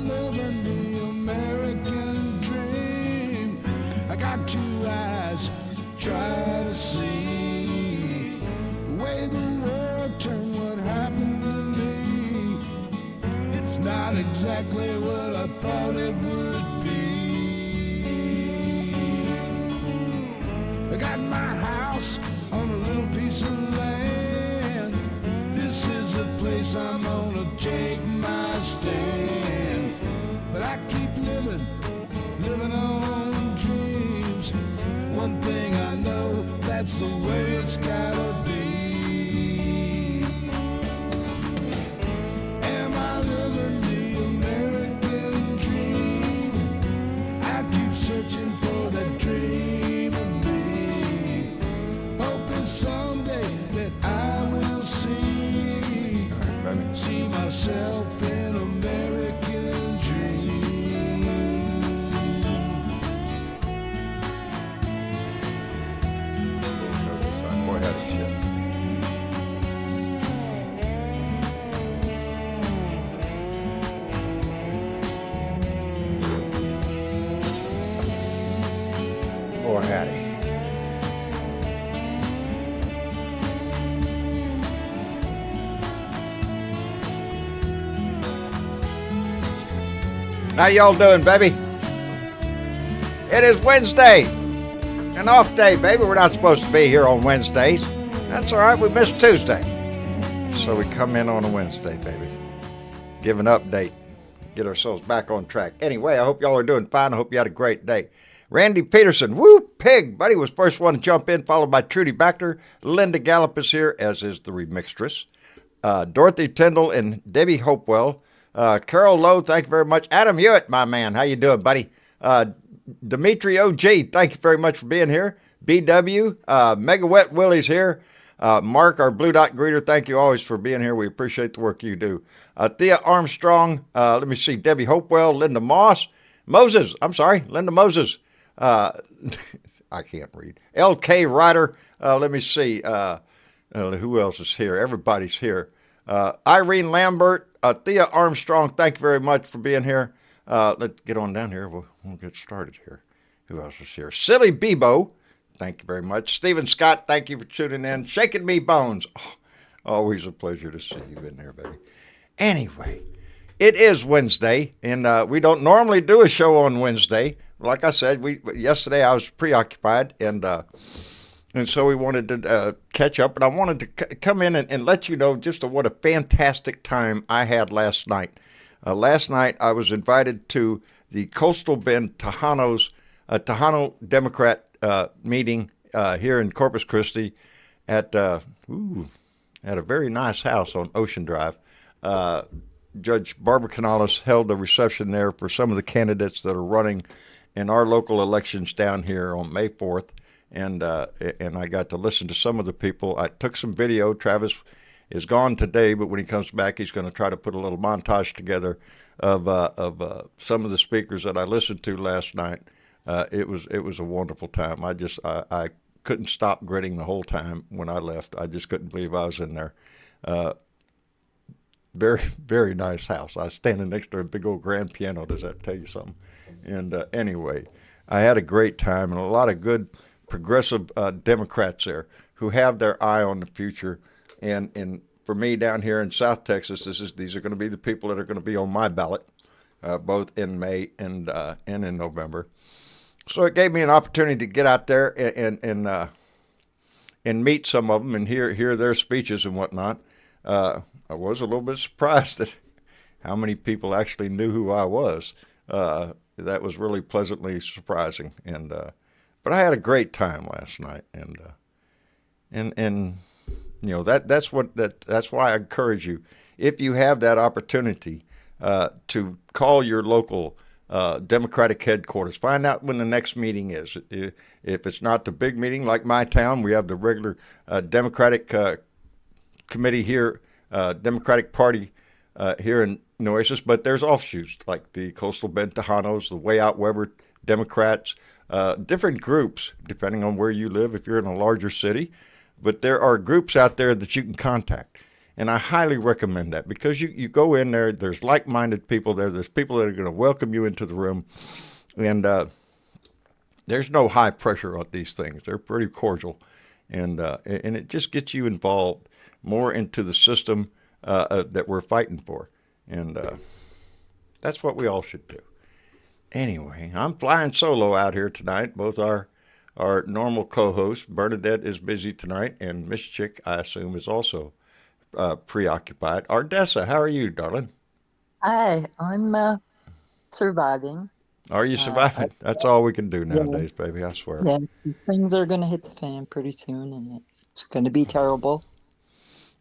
living the American dream. I got two eyes, try to see the way the world turned. What happened to me? It's not exactly what I thought it would be. I got my house on a little piece of land. This is the place I'm gonna take my stand. But I keep living on dreams. One thing I know, that's the way it's gotta be. Am I living the American dream? I keep searching for that dream of me, hoping someday that I will see myself in American dream. Boy, howdy, shit. Boy, howdy. How y'all doing, baby? It is Wednesday, an off day, baby. We're not supposed to be here on Wednesdays. That's all right. We missed Tuesday, so we come in on a Wednesday, baby. Give an update, get ourselves back on track. Anyway, I hope y'all are doing fine. I hope you had a great day. Randy Peterson, woo pig, buddy, was first one to jump in, followed by Trudy Backner. Linda Gallup is here, as is the remixtress. Dorothy Tyndall and Debbie Hopewell. Carol Lowe, thank you very much. Adam Hewitt, my man, how you doing, buddy? Dimitri OG, thank you very much for being here. BW, Mega Wet Willie's here. Mark, our Blue Dot greeter, thank you always for being here. We appreciate the work you do. Thea Armstrong, let me see, Debbie Hopewell, Linda Linda Moses. I can't read. LK Ryder, let me see, who else is here? Everybody's here. Irene Lambert, Thea Armstrong, thank you very much for being here. Let's get on down here. We'll get started here. Who else is here? Silly Bebo, thank you very much. Stephen Scott, thank you for tuning in. Shaking Me Bones. Oh, always a pleasure to see you in there, baby. Anyway, it is Wednesday, and we don't normally do a show on Wednesday. Like I said, yesterday I was preoccupied, and so we wanted to catch up, and I wanted to come in and let you know just what a fantastic time I had last night. Last night I was invited to the Coastal Bend Tejano Democrat meeting here in Corpus Christi at a very nice house on Ocean Drive. Judge Barbara Canales held a reception there for some of the candidates that are running in our local elections down here on May 4th. And I got to listen to some of the people. I took some video. Travis is gone today, but when he comes back, he's going to try to put a little montage together of some of the speakers that I listened to last night. It was a wonderful time. I couldn't stop grinning the whole time when I left. I just couldn't believe I was in there. Very, very nice house. I was standing next to a big old grand piano. Does that tell you something? And anyway, I had a great time, and a lot of good progressive Democrats there who have their eye on the future. And for me down here in South Texas, these are going to be the people that are going to be on my ballot, both in May and in November. So it gave me an opportunity to get out there and meet some of them and hear their speeches and whatnot. I was a little bit surprised at how many people actually knew who I was. That was really pleasantly surprising. But I had a great time last night, and you know that's why I encourage you, if you have that opportunity, to call your local Democratic headquarters. Find out when the next meeting is. If it's not the big meeting like my town, we have the regular Democratic committee here, Democratic Party here in Nueces, but there's offshoots like the Coastal Bend Tejanos, the Way Out Weber Democrats, different groups depending on where you live if you're in a larger city. But there are groups out there that you can contact. And I highly recommend that because you go in there, there's like-minded people there. There's people that are going to welcome you into the room. And there's no high pressure on these things. They're pretty cordial. And it just gets you involved more into the system that we're fighting for. And that's what we all should do. Anyway, I'm flying solo out here tonight. Both our normal co-host, Bernadette, is busy tonight, and Miss Chick, I assume, is also preoccupied. Ardessa, how are you, darling? Hi, I'm surviving. Are you I, surviving? That's all we can do yeah, nowadays, baby. I swear. yeah, things are gonna hit the fan pretty soon, and it's gonna be terrible.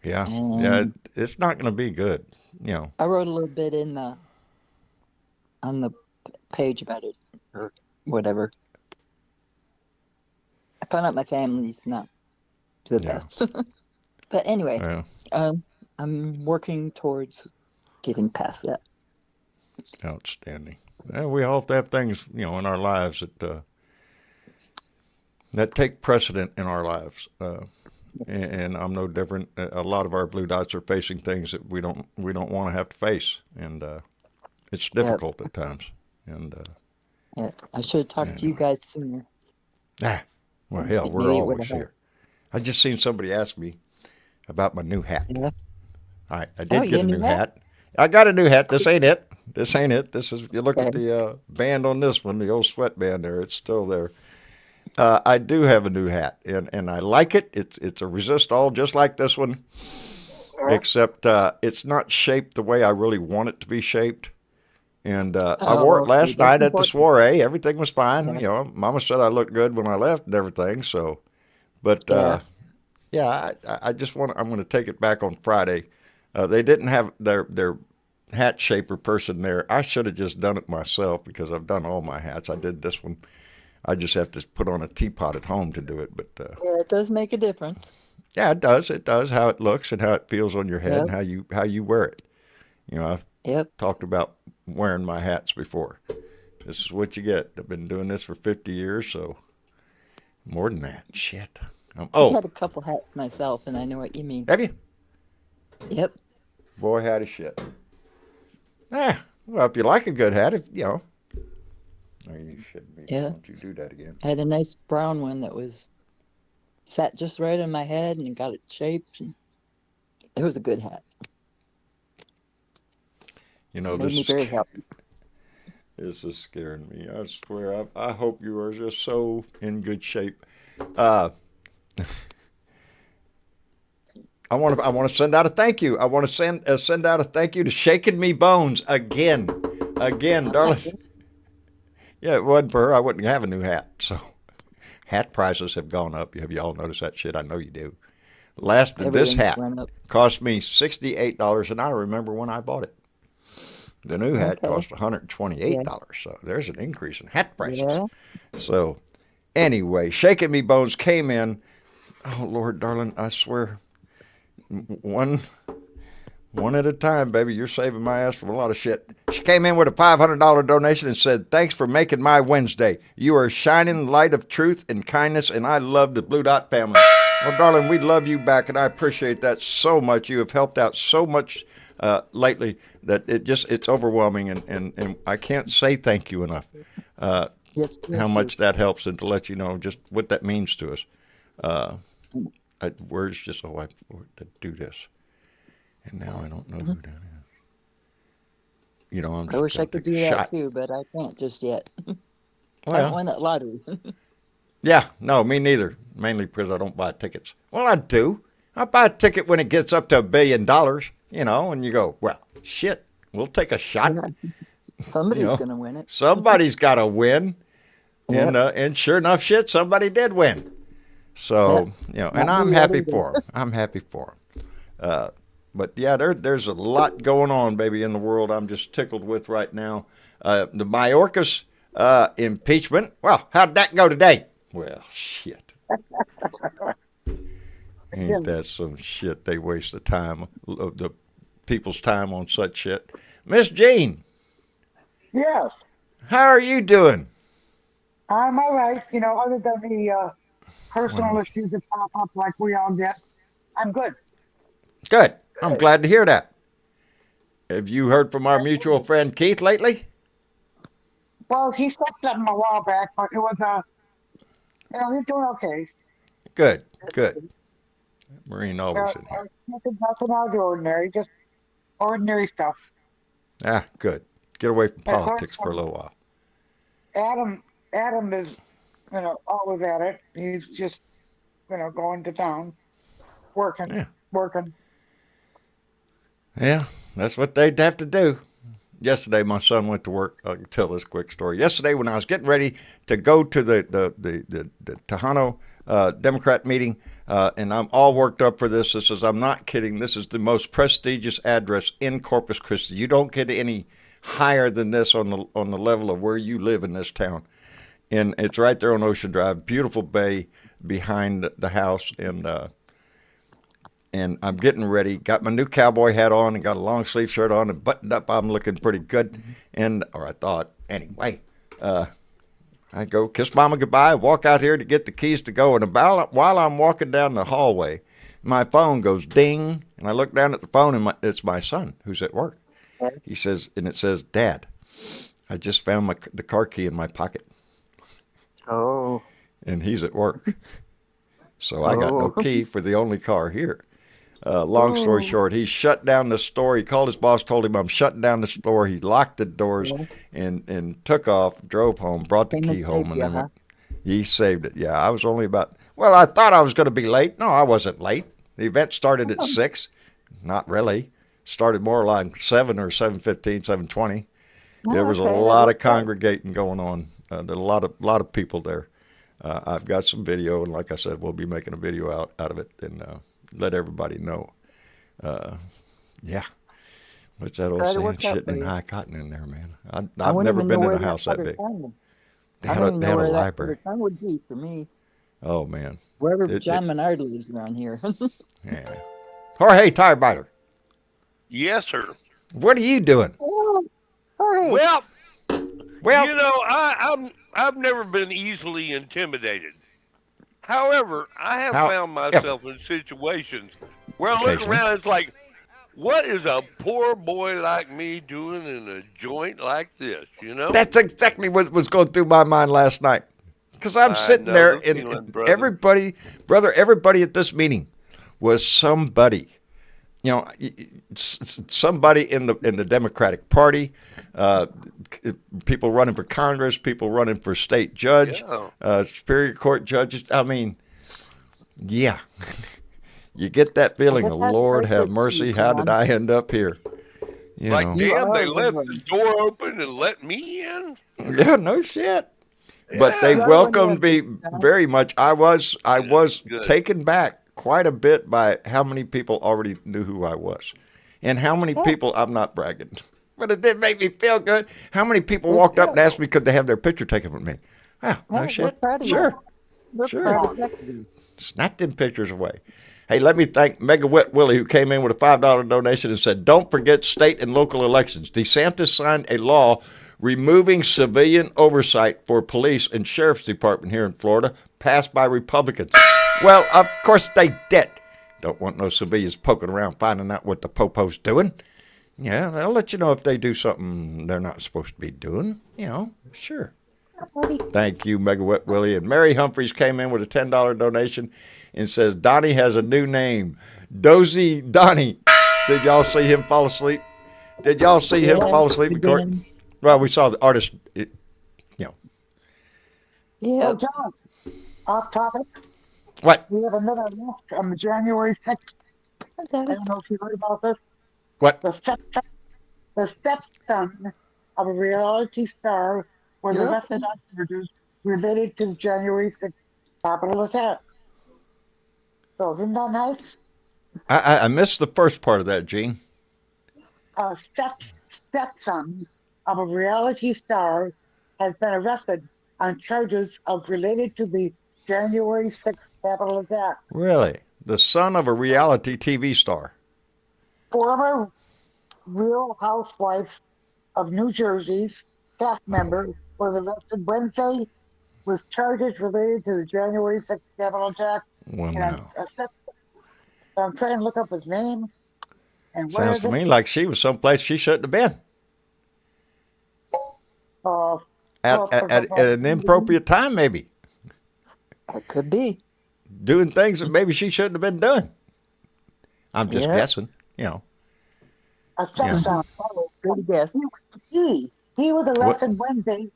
Yeah, yeah. And It's not going to be good. You know. I wrote a little bit in the on the page about it or whatever. I found out my family's not the Yeah. best, but anyway, Yeah. I'm working towards getting past that. Outstanding. Yeah, we all have to have things, in our lives that take precedent in our lives. And I'm no different. A lot of our blue dots are facing things that we don't want to have to face, and it's Yep, difficult at times. And yep. I should have talked to you anyway, guys sooner. well, hell, we're Maybe it would always have helped. here. I just seen somebody ask me about my new hat. Yeah. I Oh, did you get a a new new hat? hat. I got a new hat. This ain't it. This ain't it. This is. If you look at Okay. the band on this one, the old sweatband there, it's still there. I do have a new hat, and I like it. It's a resist all, just like this one, Yeah. except it's not shaped the way I really want it to be shaped. And I wore Oh, it okay. last That's night at the important. soiree. Everything was fine. Yeah. Mama said I looked good when I left and everything. So, but Yeah. yeah, I just want. I'm going to take it back on Friday. They didn't have their hat shaper person there. I should have just done it myself because I've done all my hats. I did this one. I just have to put on a teapot at home to do it. But Yeah, it does make a difference. yeah, it does. It does how it looks and how it feels on your head and Yep. how you wear it. I've Yep. talked about wearing my hats before. This is what you get. I've been doing this for 50 years, so more than that. Shit. I Oh, had a couple hats myself, and I know what you mean. have you? Yep. Boy, howdy shit. Well, if you like a good hat, oh, you shouldn't be. Yeah. Don't you do that again? I had a nice brown one that was sat just right on my head and got it shaped. And it was a good hat. Made This me is very happy. this is scaring me. I swear. I hope you are just so in good shape. Uh, I want to send out a thank you. I want to send out a thank you to Shaking Me Bones again, darling. Thank you. Yeah, it wasn't for her, I wouldn't have a new hat. So, hat prices have gone up. Have y'all noticed that shit? I know you do. This Everything's hat went up. cost me $68, and I remember when I bought it. The new hat Okay. cost $128. So there's an increase in hat prices. Yeah. So anyway, Shaking Me Bones came in. Oh Lord, darling, I swear, one at a time, baby. You're saving my ass from a lot of shit. She came in with a $500 donation and said, "Thanks for making my Wednesday. You are a shining light of truth and kindness, and I love the Blue Dot family." Well, darling, we love you back, and I appreciate that so much. You have helped out so much lately that it's overwhelming, and I can't say thank you enough. Uh, Yes, how please do. much that helps, and to let you know just what that means to us. Uh, words just I to do this, and now I don't know who that is. I'm I just wish I trying to could take a do that shot. too, but I can't just yet. I don't Well, win that lottery. yeah, no, me neither. Mainly because I don't buy tickets. Well, I do. I buy a ticket when it gets up to $1 billion. And you go, well, shit, we'll take a shot. Yeah. You Somebody's know, gonna win it. somebody's got to win, Yep. and sure enough, shit, somebody did win. Yep. So and Not I'm me yet happy either. for 'em. I'm happy for 'em. But yeah, there's a lot going on, baby, in the world. I'm just tickled with right now. The Mayorkas impeachment. Well, how did that go today? Well, shit. Ain't that some shit? They waste the time of the people's time on such shit. Miss Jean, Yes, how are you doing? I'm all right. Other than the personal Well, issues that pop up like we all get, I'm good. good. I'm glad to hear that. Have you heard from our mutual friend Keith lately? Well, he said something a while back, but it was he's doing okay. Good, That's good. good. Marine always in here. Nothing out of the ordinary, just ordinary stuff. Ah, good. Get away from And of course, politics for a little while. Adam, Adam is, always at it. He's just, going to town, working, Yeah. working. Yeah, that's what they'd have to do. Yesterday, my son went to work. I can tell this quick story. Yesterday, when I was getting ready to go to the Tejano Democrat meeting, and I'm all worked up for this. This is, I'm not kidding. This is the most prestigious address in Corpus Christi. You don't get any higher than this on the level of where you live in this town. And it's right there on Ocean Drive. Beautiful bay behind the house, and I'm getting ready. Got my new cowboy hat on and got a long sleeve shirt on and buttoned up. I'm looking pretty good. Or I thought, anyway. I go kiss Mama goodbye, walk out here to get the keys to go. And while I'm walking down the hallway, my phone goes ding. And I look down at the phone, and it's my son who's at work. He says, and it says, Dad, I just found the car key in my pocket. Oh. And he's at work. So I got no key for the only car here. Long story short, he shut down the store. He called his boss, told him I'm shutting down the store. He locked the doors and took off, drove home, brought the key home, and then went. He saved it. Yeah, I was only I thought I was going to be late. No, I wasn't late. The event started at 6. Not really. Started more like 7 or 7:15, 7:20. There was a lot of congregating going on. There were a lot of people there. I've got some video, and like I said, we'll be making a video out of it and let everybody know. Yeah. What's that old saying? Shitting in high cotton in there, man. I've never been in a house that big. They had a library. That would be for me. Oh, man. Wherever John Menard lives around here. Yeah. Jorge Tire Biter. Yes, sir. What are you doing? Well, Well, I've never been easily intimidated. However, I have found myself in situations where I look around, it's like, what is a poor boy like me doing in a joint like this, That's exactly what was going through my mind last night. Because I'm sitting there, and everybody at this meeting was somebody. Somebody in the Democratic Party, people running for Congress, people running for state judge, Superior Court judges. I mean, yeah, you get that feeling of, Lord have mercy, how did I end up here? Damn, they left the door open and let me in? Yeah, no shit. But they welcomed me very much. I was taken back quite a bit by how many people already knew who I was, and how many people, I'm not bragging, but it did make me feel good. How many people walked up and asked me could they have their picture taken with me? Wow, no shit. Sure. Snap them pictures away. Hey, let me thank Mega Wet Willie, who came in with a $5 donation and said, don't forget state and local elections. DeSantis signed a law removing civilian oversight for police and sheriff's department here in Florida, passed by Republicans. Well, of course they did. Don't want no civilians poking around finding out what the popo's doing. Yeah, they'll let you know if they do something they're not supposed to be doing. Sure. Thank you, Mega Wet Willie. And Mary Humphreys came in with a $10 donation and says, Donnie has a new name. Dozy Donnie. Did y'all see him fall asleep? Did y'all see him fall asleep in court? Well, we saw the artist, Yeah. John, off topic. What? We have another list on January 6th. I don't know if you heard about this. What? The stepson of a reality star was arrested on charges related to the January 6th Capitol attack. So isn't that nice? I missed the first part of that, Gene. Stepson of a reality star has been arrested on charges of related to the January 6th Capitol attack. Really? The son of a reality TV star. Former Real Housewife of New Jersey's cast member was arrested Wednesday with charges related to the January 6th Capitol attack. Well, no. I'm trying to look up his name. And Sounds to me like she was someplace she shouldn't have been. At an inappropriate time, maybe. It could be. Doing things that maybe she shouldn't have been doing. I'm just Yep. guessing, you know. Good guess. He was arrested Wednesday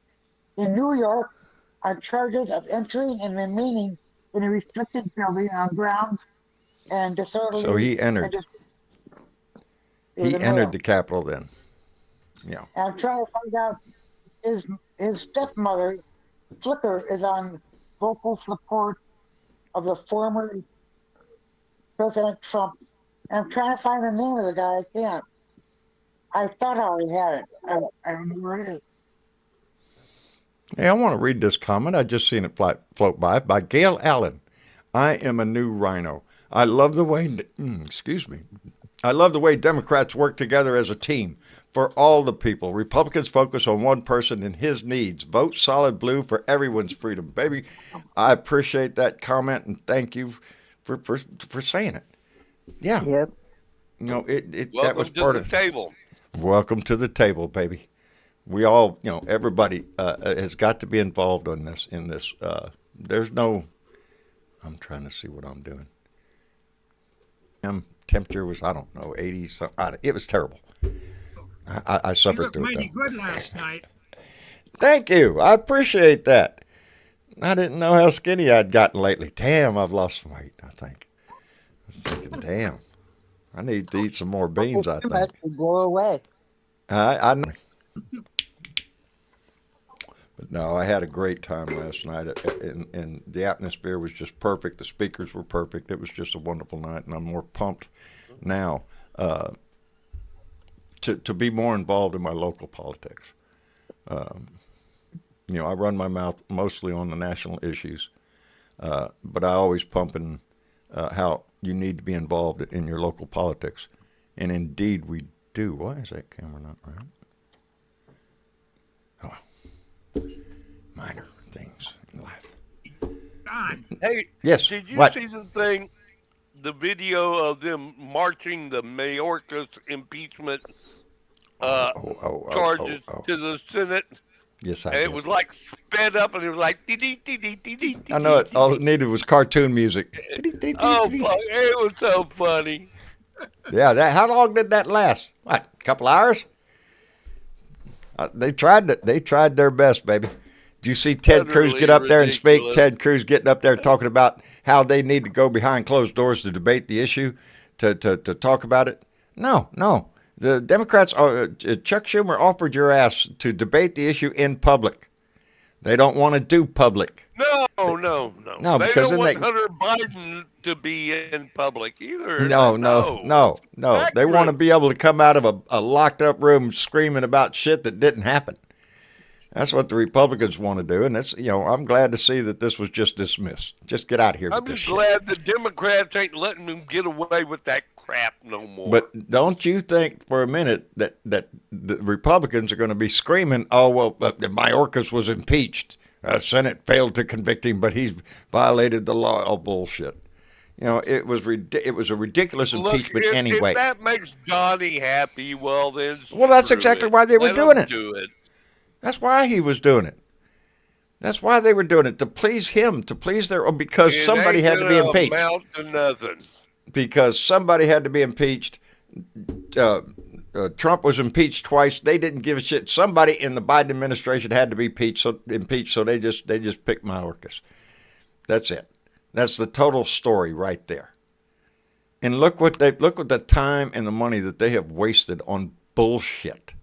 in New York on charges of entering and remaining in a restricted building on grounds and disorderly. So he entered. He entered the Capitol then. Yeah. And I'm trying to find out his stepmother, Flicker, is on vocal support of the former President Trump. And I'm trying to find the name of the guy. I can't. I thought I already had it. I don't know where it is. Hey, I want to read this comment. I just seen it float by Gail Allen. I am a new rhino. I love the way, excuse me. I love the way Democrats work together as a team for all the people. Republicans focus on one person and his needs. Vote solid blue for everyone's freedom. Baby, I appreciate that comment and thank you for saying it. Yeah. Yep. You know, that was Welcome to part the of table. Welcome to the table, baby. We all, you know, everybody has got to be involved in this. There's no, I'm trying to see what I'm doing. Temperature was, I don't know, 80 something. It was terrible. I suffered through it. You looked mighty good last night. Thank you. I appreciate that. I didn't know how skinny I'd gotten lately. Damn, I've lost some weight, I think. I was thinking, damn, I need to eat some more beans, I Too think. much will go away. I know. But no, I had a great time last night, and the atmosphere was just perfect. The speakers were perfect. It was just a wonderful night, and I'm more pumped now to be more involved in my local politics. You know, I run my mouth mostly on the national issues, but I always pump in how you need to be involved in your local politics, and indeed we do. Why is that camera not right? Minor things in life. Don. Hey, Yes. did you What? see the video of them marching the Mayorkas impeachment charges to the Senate? Yes, I And did. it was like sped up, and it was like dee-dee-dee-dee-dee-dee. I know it. All it needed was cartoon music. Oh, fuck, it was so funny. Yeah. How long did that last? What? A couple hours? They tried their best, baby. Did you see Ted Cruz get up there and speak? Ted Cruz getting up there talking about how they need to go behind closed doors to debate the issue, to talk about it? No. The Democrats, Chuck Schumer offered your ass to debate the issue in public. They don't want to do public. No. No, They because don't then want Hunter Biden to be in public either. No. They want to be able to come out of a locked up room screaming about shit that didn't happen. That's what the Republicans want to do, and that's, you know, I'm glad to see that this was just dismissed. Just get out of here with I'm this just shit. glad the Democrats ain't letting them get away with that crap no more. But don't you think for a minute that the Republicans are going to be screaming, "Oh well, Mayorkas was impeached. Senate failed to convict him, but he's violated the law." Oh, bullshit. You know, it was a ridiculous impeachment anyway. If that makes Donnie happy, well then. Well, that's exactly why they were doing it. Do it. That's why he was doing it. That's why they were doing it, to please him, because somebody had to be impeached. Amount to nothing. Because somebody had to be impeached. Trump was impeached twice. They didn't give a shit. Somebody in the Biden administration had to be impeached, so they just picked Mayorkas. That's it. That's the total story right there. And look what the time and the money that they have wasted on bullshit.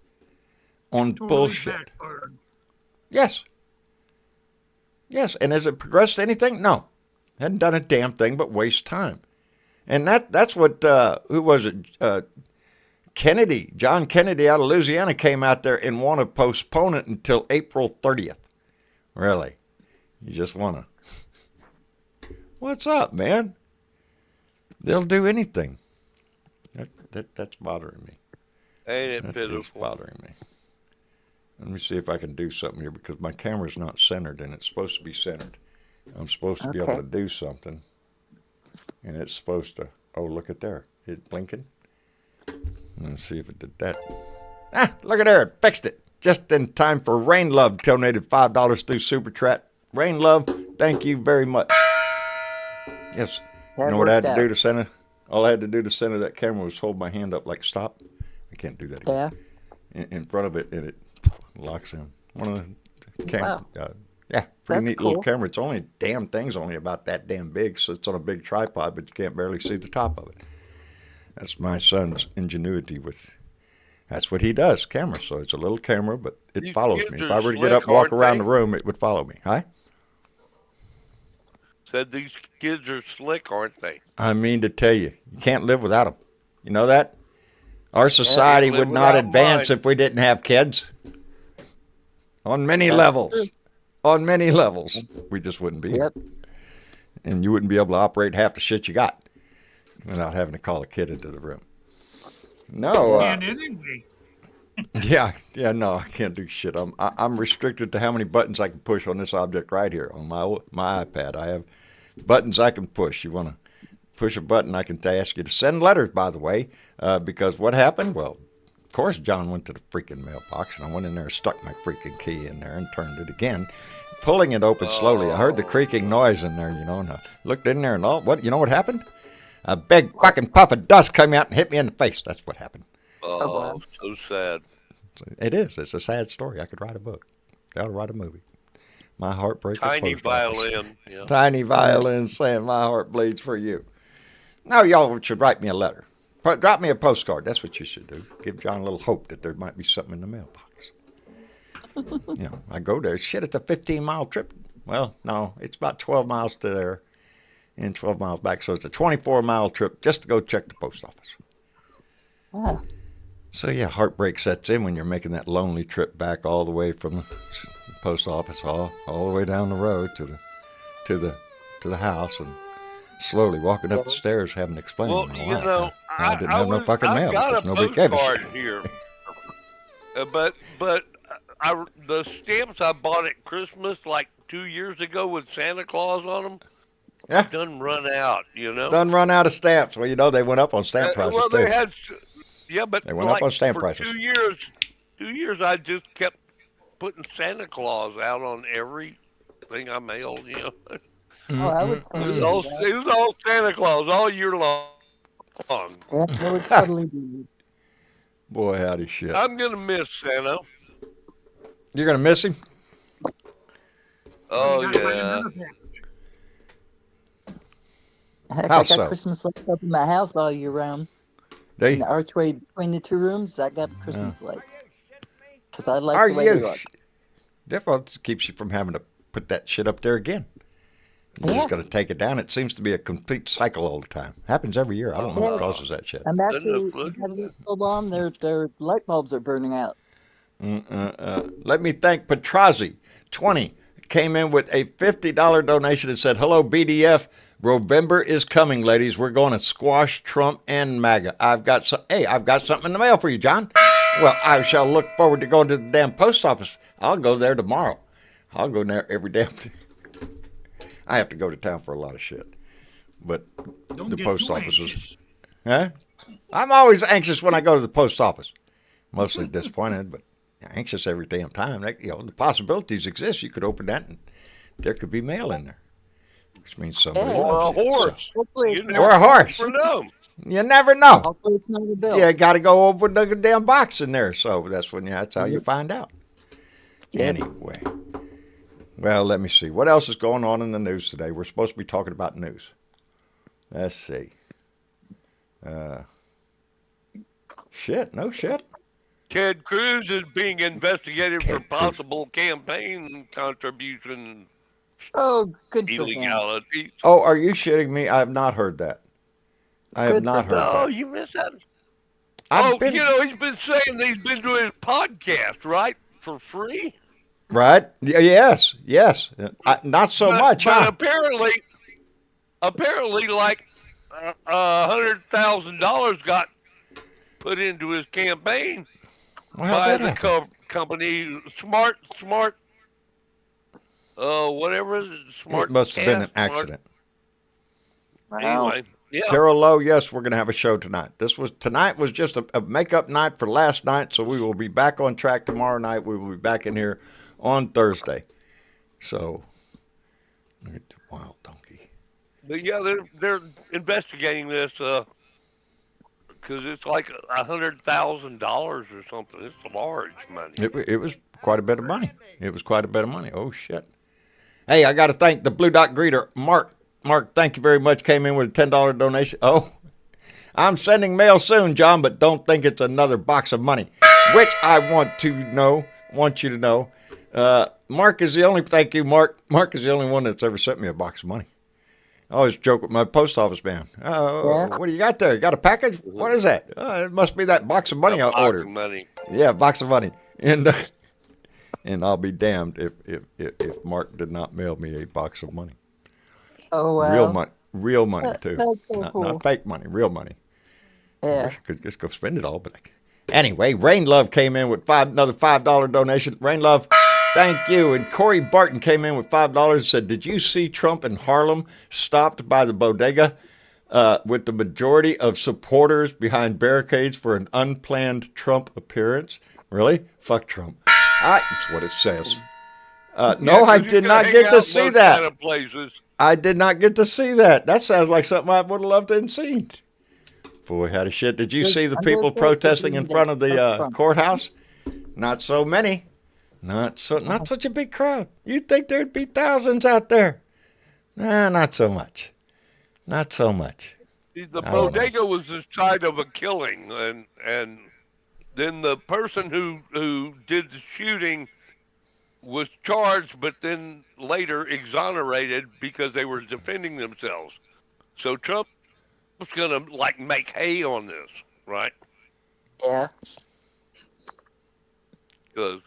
Bullshit. Yes. And has it progressed anything? No. Hadn't done a damn thing but waste time. And that's what, who was it? Kennedy, John Kennedy out of Louisiana came out there and want to postpone it until April 30th. Really? You just want to. What's up, man? They'll do anything. That's bothering me. Ain't it That pitiful? is bothering me. Let me see if I can do something here because my camera's not centered and it's supposed to be centered. I'm supposed to be able to do something. And it's supposed to, oh, look at there. It's blinking. Let's see if it did that. Look at there. It fixed it. Just in time for Rain Love donated $5 through Super Chat. Rain Love, thank you very much. Yes. You know what I had to do to center? All I had to do to center that camera was hold my hand up like stop. I can't do that again. Yeah. In front of it, and it locks in. One of the camera. Wow. Yeah, pretty neat little camera. It's only damn thing's only about that damn big, so it's on a big tripod, but you can't barely see the top of it. That's my son's ingenuity with. That's what he does, camera. So it's a little camera, but it follows me. If I were to get up and walk around the room, it would follow me. Hi? Said these kids are slick, aren't they? I mean to tell you, you can't live without them. You know that? Our society would not advance if we didn't have kids. On many levels. On many levels. We just wouldn't be here. And you wouldn't be able to operate half the shit you got without having to call a kid into the room. No. Yeah, no, I can't do shit. I'm restricted to how many buttons I can push on this object right here on my iPad. I have buttons I can push. You want to push a button, I can ask you to send letters, by the way, because what happened? Well, of course, John went to the freaking mailbox, and I went in there and stuck my freaking key in there and turned it again, pulling it open slowly. I heard the creaking noise in there, and I looked in there, and you know what happened? A big fucking puff of dust came out and hit me in the face. That's what happened. Oh, so sad. It is. It's a sad story. I could write a book. I ought to write a movie. My heartbreak. Tiny violin. Yeah. Tiny violin saying my heart bleeds for you. Now y'all should write me a letter. Drop me a postcard. That's what you should do. Give John a little hope that there might be something in the mailbox. I go there. Shit, it's a 15-mile trip. Well, no, it's about 12 miles to there and 12 miles back. So it's a 24-mile trip just to go check the post office. Ah. So yeah, heartbreak sets in when you're making that lonely trip back all the way from the post office, all the way down the road to the house, and slowly walking up the stairs, having to explain to my wife. I didn't have no fucking mail because nobody gave a shit. Here, but the stamps I bought at Christmas like 2 years ago with Santa Claus on them. Yeah, done run out. Done run out of stamps. Well, they went up on stamp prices well, too. They had. Yeah, but they went up on stamp prices. 2 years, I just kept putting Santa Claus out on everything I mailed. Oh, I would it was all Santa Claus all year long. That's what it's totally do. Boy, howdy shit. I'm gonna miss Santa. You're gonna miss him? Oh yeah. Heck, How I got so? Christmas lights up in my house all year round. In the archway between the two rooms, I got Christmas lights. Because I like Are the way you? they look. Therefore, it keeps you from having to put that shit up there again. You're just going to take it down. It seems to be a complete cycle all the time. Happens every year. I don't know what causes that shit. I'm actually, so long, their light bulbs are burning out. Let me thank Petrazi, 20, came in with a $50 donation and said, "Hello, BDF. November is coming, ladies. We're going to squash Trump and MAGA. I've got something in the mail for you, John. Well, I shall look forward to going to the damn post office. I'll go there tomorrow. I'll go there every damn day. I have to go to town for a lot of shit. But the post office is... Huh? I'm always anxious when I go to the post office. Mostly disappointed, but anxious every damn time. The possibilities exist. You could open that and there could be mail in there. Which means somebody loves a horse. So. Or a horse. You never know. Hopefully it's not a bill. You got to go open the damn box in there. So that's how you find out. Anyway. Well, let me see. What else is going on in the news today? We're supposed to be talking about news. Let's see. No shit. Ted Cruz is being investigated for possible campaign contribution. Oh, good for him. Illegality. Oh, are you shitting me? I have not heard that. I have not heard that. Oh, you missed that. He's been saying that he's been doing his podcast, right? For free? Right? Yes. Not so much, but huh? apparently, like $100,000 got put into his campaign by the company Smart. Whatever is it? Smart. It must have been an accident. Anyway, Yeah. Carol Lowe, yes, we're going to have a show tonight. Tonight was just a makeup night for last night, so we will be back on track tomorrow night. We will be back in here on Thursday. So, wild donkey. But yeah, they're investigating this because it's like $100,000 or something. It's large money. It was quite a bit of money. It was quite a bit of money. Oh, shit. Hey, I got to thank the Blue Dot Greeter, Mark. Mark, thank you very much. Came in with a $10 donation. Oh, I'm sending mail soon, John, but don't think it's another box of money, which I want you to know. Mark is the only, thank you, Mark. Mark is the only one that's ever sent me a box of money. I always joke with my post office man. What do you got there? You got a package? What is that? It must be that box of money I ordered. Money. Yeah, box of money. And I'll be damned if Mark did not mail me a box of money. Oh, wow. Real money too. That's so cool. Not fake money, real money. I Yeah. wish I could just go spend it all, but anyway, Rain Love came in with another $5 donation. Rain Love, thank you. And Corey Barton came in with $5 and said, "Did you see Trump in Harlem stopped by the bodega with the majority of supporters behind barricades for an unplanned Trump appearance?" Really? Fuck Trump. That's what it says. No, I did not get to see that. Kind of places. I did not get to see that. That sounds like something I would have loved to have seen. Boy, how the shit. Did you see the people protesting in front of the courthouse? Not so many. Not such a big crowd. You'd think there'd be thousands out there. Nah, not so much. Not so much. See, the bodega was the site of a killing, and then the person who did the shooting was charged, but then later exonerated because they were defending themselves. So Trump was gonna make hay on this, right? Yeah. Because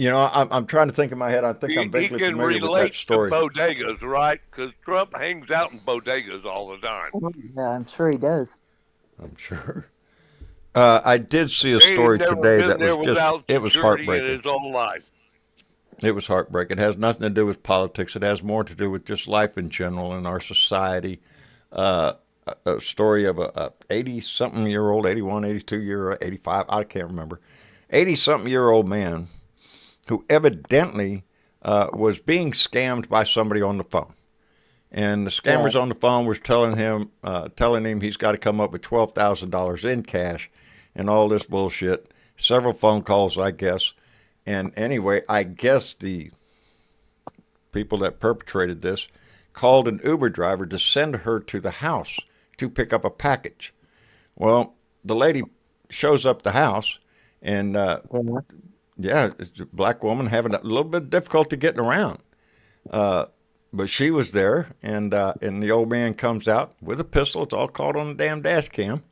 I'm trying to think in my head. I think I'm vaguely he can familiar with relate that story. to bodegas, right? Because Trump hangs out in bodegas all the time. Yeah, I'm sure he does. I'm sure. I did see a story today that was heartbreaking. In his whole life. It was heartbreaking. It has nothing to do with politics. It has more to do with just life in general in our society. A story of a 80-something-year-old, 81, 82-year-old, 85, I can't remember, 80-something-year-old man who evidently was being scammed by somebody on the phone. And the scammers on the phone was telling him he's got to come up with $12,000 in cash and all this bullshit. Several phone calls, I guess. And anyway, I guess the people that perpetrated this called an Uber driver to send her to the house to pick up a package. Well, the lady shows up the house, and it's a black woman having a little bit of difficulty getting around. But she was there, and the old man comes out with a pistol. It's all caught on the damn dash cam.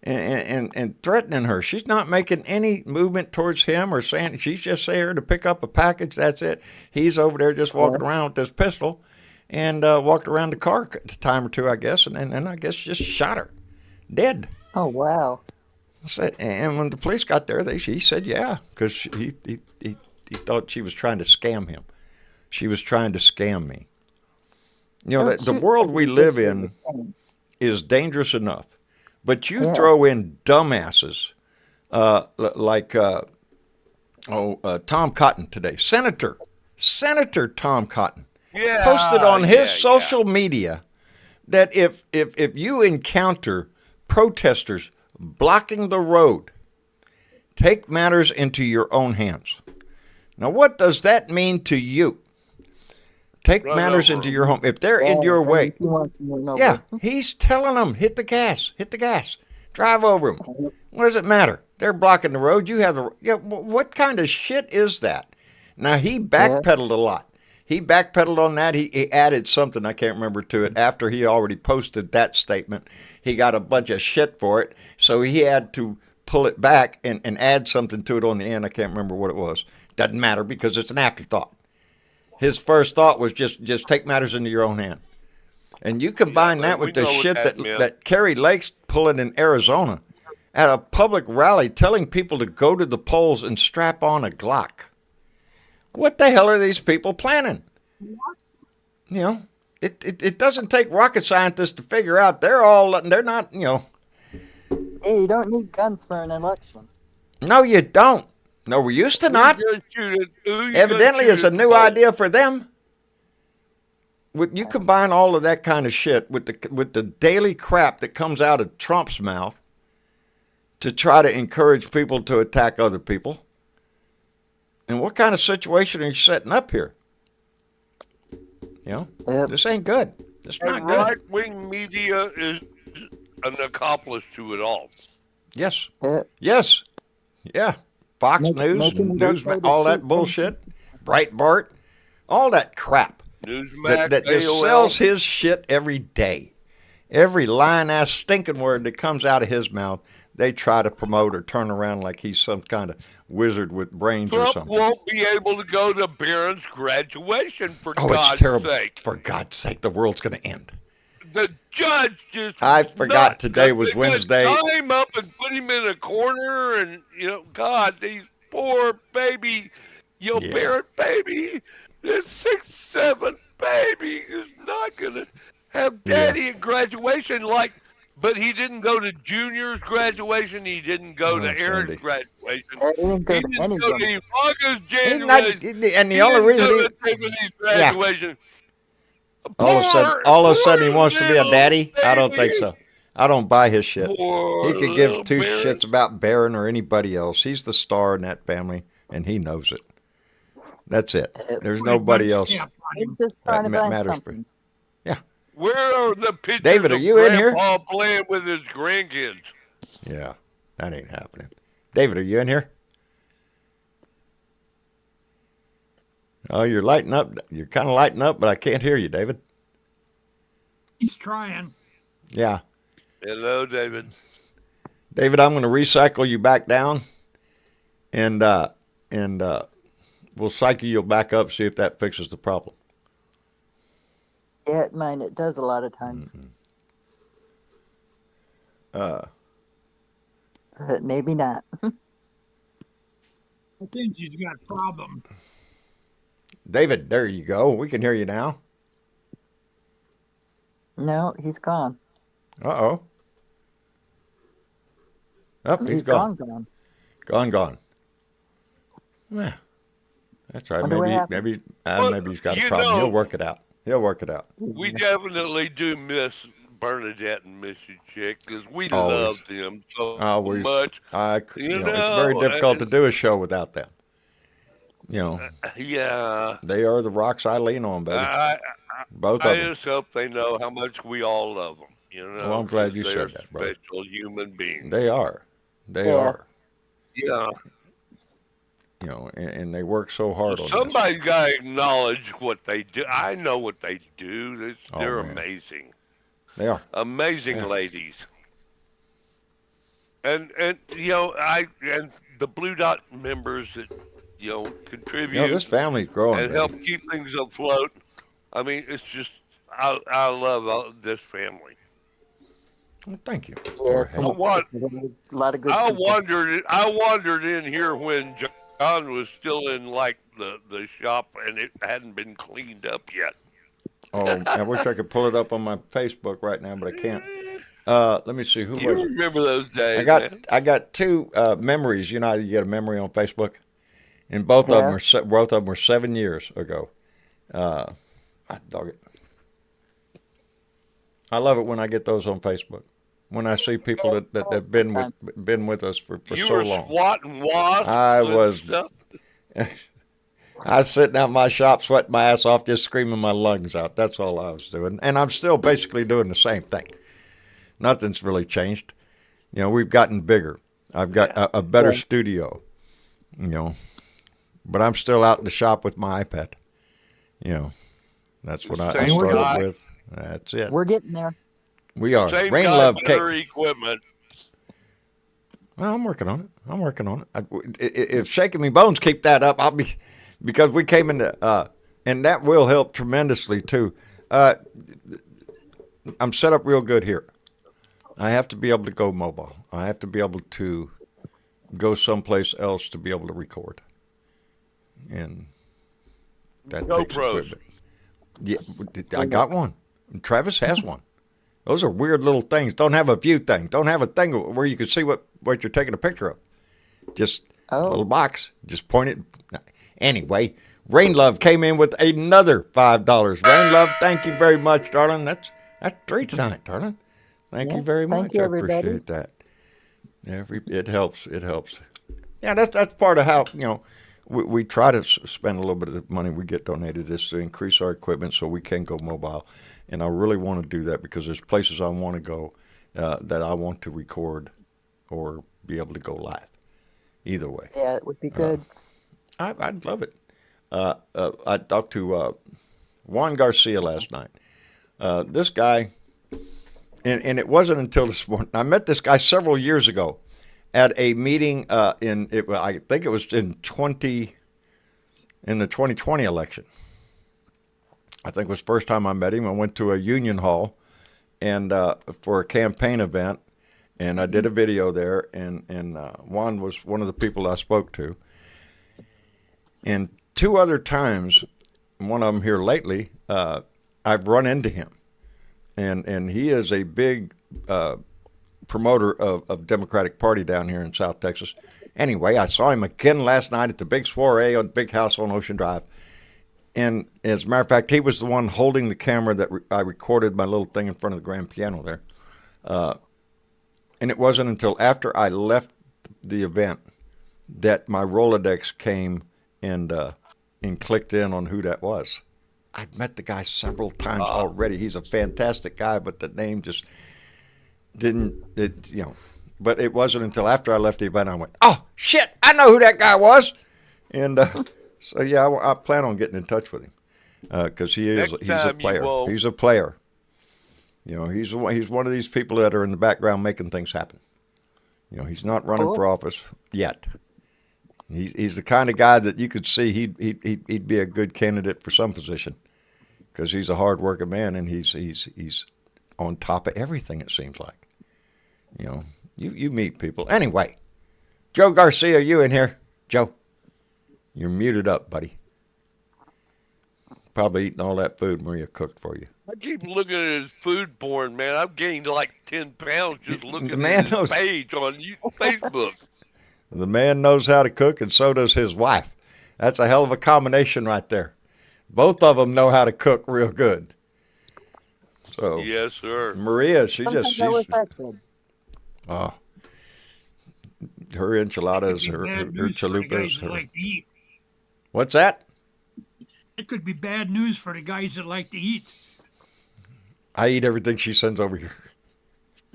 And threatening her. She's not making any movement towards him or saying, she's just there to pick up a package. That's it. He's over there just walking around with this pistol and walked around the car a time or two, I guess, and I guess just shot her. Dead. Oh, wow. And when the police got there, he said, yeah, because he thought she was trying to scam him. She was trying to scam me. You know, the world we live in is dangerous enough. But you throw in dumbasses like Tom Cotton today. Senator Tom Cotton posted on his social media that if you encounter protesters blocking the road, take matters into your own hands. Now, what does that mean to you? Take matters into your home. If they're in your way, he's telling them, hit the gas, drive over them. What does it matter? They're blocking the road. You have what kind of shit is that? Now, he backpedaled a lot. He backpedaled on that. He added something, I can't remember, to it after he already posted that statement. He got a bunch of shit for it, so he had to pull it back and add something to it on the end. I can't remember what it was. Doesn't matter because it's an afterthought. His first thought was just take matters into your own hand. And you combine that with the shit that Kerry Lake's pulling in Arizona at a public rally telling people to go to the polls and strap on a Glock. What the hell are these people planning? You know, It doesn't take rocket scientists to figure out they're not, Hey, you don't need guns for an election. No, you don't. No, we used to not. Evidently, it's a new idea for them. You combine all of that kind of shit with the daily crap that comes out of Trump's mouth to try to encourage people to attack other people. And what kind of situation are you setting up here? This ain't good. It's not good. Right-wing media is an accomplice to it all. Yes. Yes. Yeah. Fox News and Newsmax, all that bullshit. Breitbart, all that crap. Newsmax, that just AOL. sells his shit every day. Every lying-ass stinking word that comes out of his mouth, they try to promote or turn around like he's some kind of wizard with brains or Trump something. won't be able to go to Barron's graduation, for God's it's terrible. sake. For God's sake, the world's going to end. The judge just I forgot today was Wednesday. Tie him up and put him in a corner, and God, these poor baby, Barron baby, this 6'7" baby is not gonna have daddy at graduation. But he didn't go to Junior's graduation. He didn't go to Aaron's graduation. He didn't go to Ivana's January. And the only reason Tiffany's graduation. All of a sudden he wants to be a daddy? Baby. I don't think so. I don't buy his shit. Poor he could give two Barron. shits about Barron or anybody else. He's the star in that family, and he knows it. That's it. There's nobody else He's just trying to that find matters. something. Yeah. Where are the pictures David, are of you in here? Grandpa playing with his grandkids? Yeah, that ain't happening. David, are you in here? Oh, you're lighting up. You're kind of lighting up, but I can't hear you, David. He's trying. Yeah. Hello, David. David, I'm going to recycle you back down, and we'll cycle you back up, see if that fixes the problem. Yeah, it does a lot of times. Mm-hmm. But maybe not. I think she's got a problem. David, there you go. We can hear you now. No, he's gone. Uh-oh. Oh, he's gone. Gone. Yeah. That's right. Maybe he's got a problem. He'll work it out. We definitely do miss Bernadette and Mrs. Chick because we love them so much. It's very difficult to do a show without them. Yeah. They are the rocks I lean on, baby. Both of them. I just hope they know how much we all love them. Well, I'm glad you said that, bro. Special human beings. They are. They are. Yeah. And they work so hard on this. Somebody's got to acknowledge what they do. I know what they do. They're amazing. They are. Amazing ladies. And the Blue Dot members that contribute. This family's growing and help keep things afloat. I mean, it's just I love this family. Well, thank you. Yeah, a lot of good. I people. wandered in here when John was still in the shop and it hadn't been cleaned up yet. Oh, I wish I could pull it up on my Facebook right now, but I can't. Let me see. Who was it? You remember those days? I got two memories. You know how you get a memory on Facebook, and both of them were 7 years ago. Dog it. I love it when I get those on Facebook. When I see people that have been with us for so long. You were swatting wasps. I was. I was sitting out in my shop, sweating my ass off, just screaming my lungs out. That's all I was doing, and I'm still basically doing the same thing. Nothing's really changed. We've gotten bigger. I've got a better studio. But I'm still out in the shop with my iPad. That's what I started with. That's it. We're getting there. We are. Same Rain guy, Love better Cake. Equipment. Well, I'm working on it. If Shaking Me Bones keep that up, I'll be, because we came into, and that will help tremendously too. I'm set up real good here. I have to be able to go mobile. I have to be able to go someplace else to be able to record. And that takes equipment. Yeah, I got one. Travis has one. Those are weird little things. Don't have a view thing. Don't have a thing where you can see what you're taking a picture of. Just a little box. Just point it. Anyway, Rain Love came in with another $5. Rain Love, thank you very much, darling. That's 3 tonight, darling. Thank you very much. Thank you, everybody. I appreciate that. It helps. It helps. Yeah, that's part of how, we try to spend a little bit of the money we get donated this to increase our equipment so we can go mobile. And I really want to do that because there's places I want to go that I want to record or be able to go live. Either way. Yeah, it would be good. I'd love it. I talked to Juan Garcia last night. This guy, and it wasn't until this morning. I met this guy several years ago at a meeting I think it was in the 2020 election. I think it was the first time I met him. I went to a union hall and for a campaign event, and I did a video there, and Juan was one of the people I spoke to. And 2 other times, one of them here lately, I've run into him. And he is a big promoter of Democratic Party down here in South Texas. Anyway, I saw him again last night at the big soiree on Big House on Ocean Drive. And as a matter of fact, he was the one holding the camera that I recorded my little thing in front of the grand piano there. And it wasn't until after I left the event that my Rolodex came and clicked in on who that was. I'd met the guy several times already. He's a fantastic guy, but the name just didn't, But it wasn't until after I left the event I went, oh, shit, I know who that guy was. And so, yeah, I plan on getting in touch with him because he's a player. He's a player. He's one of these people that are in the background making things happen. He's not running for office yet. He's the kind of guy that you could see he'd be a good candidate for some position because he's a hard-working man and he's on top of everything, it seems like. You meet people. Anyway, Joe Garcia, you in here? Joe, you're muted up, buddy. Probably eating all that food Maria cooked for you. I keep looking at his food porn, man. I've gained like 10 pounds just looking at his page on Facebook. The man knows how to cook, and so does his wife. That's a hell of a combination right there. Both of them know how to cook real good. So yes, sir. Maria, she's her enchiladas, her chalupas. Like to eat. What's that? It could be bad news for the guys that like to eat. I eat everything she sends over here.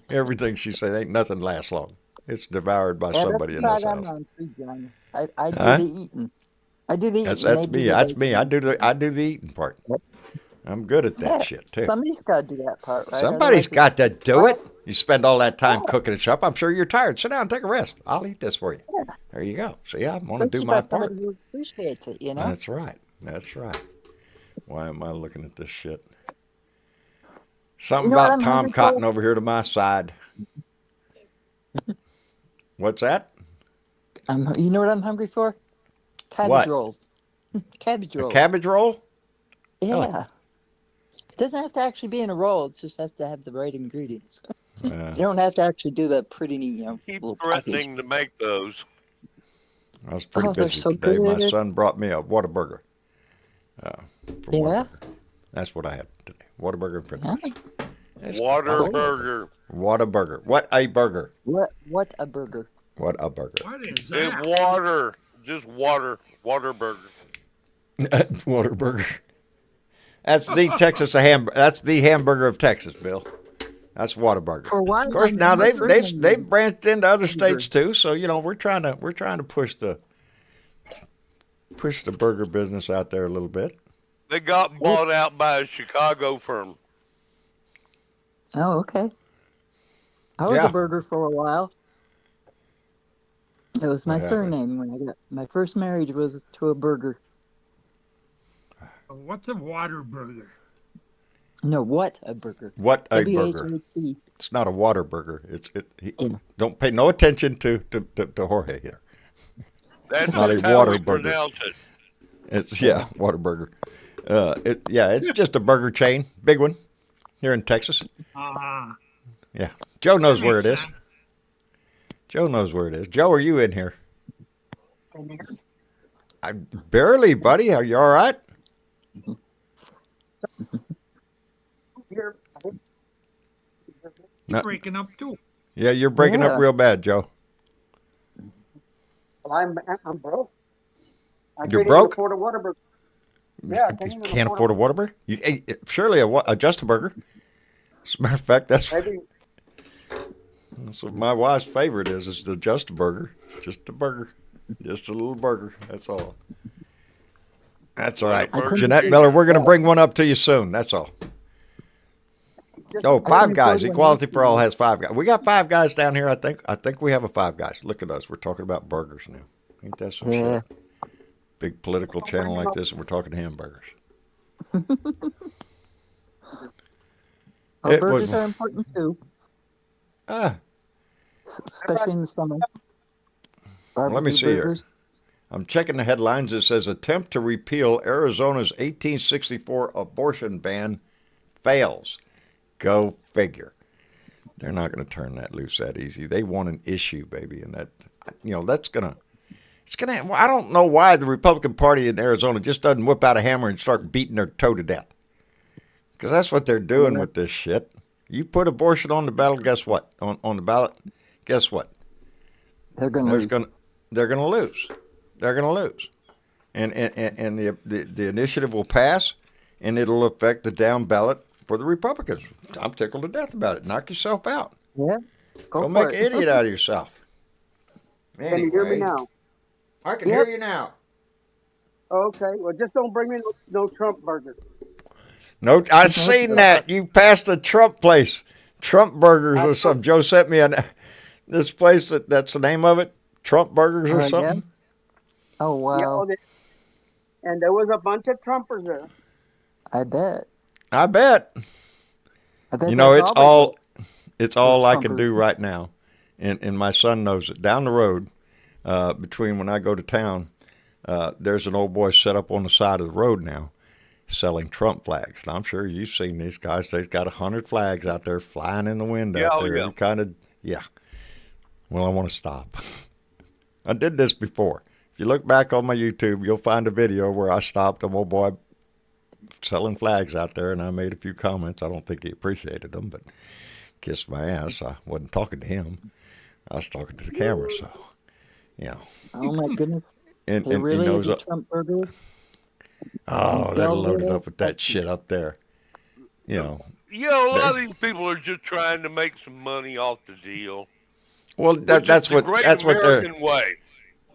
Everything she says, ain't nothing lasts long. It's devoured by somebody in this house. I do the eating. I do the eating. That's me. That's me. I do the eating part. Yep. I'm good at that shit too. Somebody's got to do that part, right? Somebody's got to do it. You spend all that time cooking it up. I'm sure you're tired. Sit down, take a rest. I'll eat this for you. Yeah. There you go. See, I want to do my part. Who appreciates it, That's right. That's right. Why am I looking at this shit? Something about Tom Cotton over here to my side. What's that? You know what I'm hungry for? Cabbage rolls. Cabbage rolls. A cabbage roll? Yeah. Really? It doesn't have to actually be in a roll. It just has to have the right ingredients. You don't have to actually do that pretty neat, Keep threatening to make those. I was pretty busy today. My son brought me a Whataburger. Yeah? That's what I had today. Whataburger and french fries. Whataburger. Whataburger. What a burger. What a burger. What a burger. What is that? It's water. Just water. Whataburger. Whataburger. That's the Texas hamburger. That's the hamburger of Texas, Bill. That's Whataburger. Of course, now they've branched into other states too. So we're trying to push the burger business out there a little bit. They got bought out by a Chicago firm. Oh, okay. I was a burger for a while. It was my surname when I got my first marriage was to a burger. What's a water burger? No, what a burger. What a burger. It's not a water burger. Don't pay no attention to Jorge here. That's not a how water we burger. pronounce it. It's water burger. It's just a burger chain, big one, here in Texas. Ah, Yeah, Joe knows that where makes it is. sense. Joe knows where it is. Joe, are you in here? I barely, buddy. Are you all right? Here, No. Breaking up too. Yeah, you're breaking up Yeah. real bad, Joe. I'm broke. I You're can't broke? even afford a Whataburger. Yeah, I You can't afford a Whataburger? Surely a Just-A-Burger. As a matter of fact, that's what my wife's favorite is the Just-A-Burger. Just a burger. Just a little burger. That's all. That's all right. Burger Jeanette King. Miller, we're going to bring one up to you soon. That's all. Oh, Five Guys. Equality for All has Five Guys. We got Five Guys down here, I think. I think we have a Five Guys. Look at us. We're talking about burgers now. Ain't that some Yeah. shit? Big political channel like this, and we're talking hamburgers. Well, It burgers was- are important too, especially in the summer. Let me see here. I'm checking the headlines. It says attempt to repeal Arizona's 1864 abortion ban fails. Go figure. They're not going to turn that loose that easy. They want an issue, baby, and that's gonna. It's gonna. I don't know why the Republican Party in Arizona just doesn't whip out a hammer and start beating their toe to death. Because that's what they're doing with this shit. You put abortion on the ballot, guess what? On the ballot, guess what? They're going to lose. They're going to lose. They're going to lose. And the initiative will pass, and it'll affect the down ballot for the Republicans. I'm tickled to death about it. Knock yourself out. Yeah. Go Go for make an it. idiot out of yourself. Can you hear me Anyway, now? I can Yep. hear you now. Okay. Well, just don't bring me no Trump burger. No, I seen that. You passed the Trump place. Trump Burgers or something. Joe sent me this place that's the name of it. Trump Burgers or Yeah. something. Oh, wow. And there was a bunch of Trumpers there. I bet. I bet. I bet You know, that's it's all I can Trumpers. do right now, and my son knows it. Down the road, between when I go to town, there's an old boy set up on the side of the road now, selling Trump flags. And I'm sure you've seen these guys. They've got 100 flags out there flying in the wind out there. Yeah. Well, I want to stop. I did this before. If you look back on my YouTube, you'll find a video where I stopped an old boy selling flags out there, and I made a few comments. I don't think he appreciated them, but kissed my ass. I wasn't talking to him. I was talking to the camera, so, Oh, my goodness. And, There and really he is knows, a Trump burger? oh, they're loaded up with that shit up there. A lot of these people are just trying to make some money off the deal. Well, that's what American way.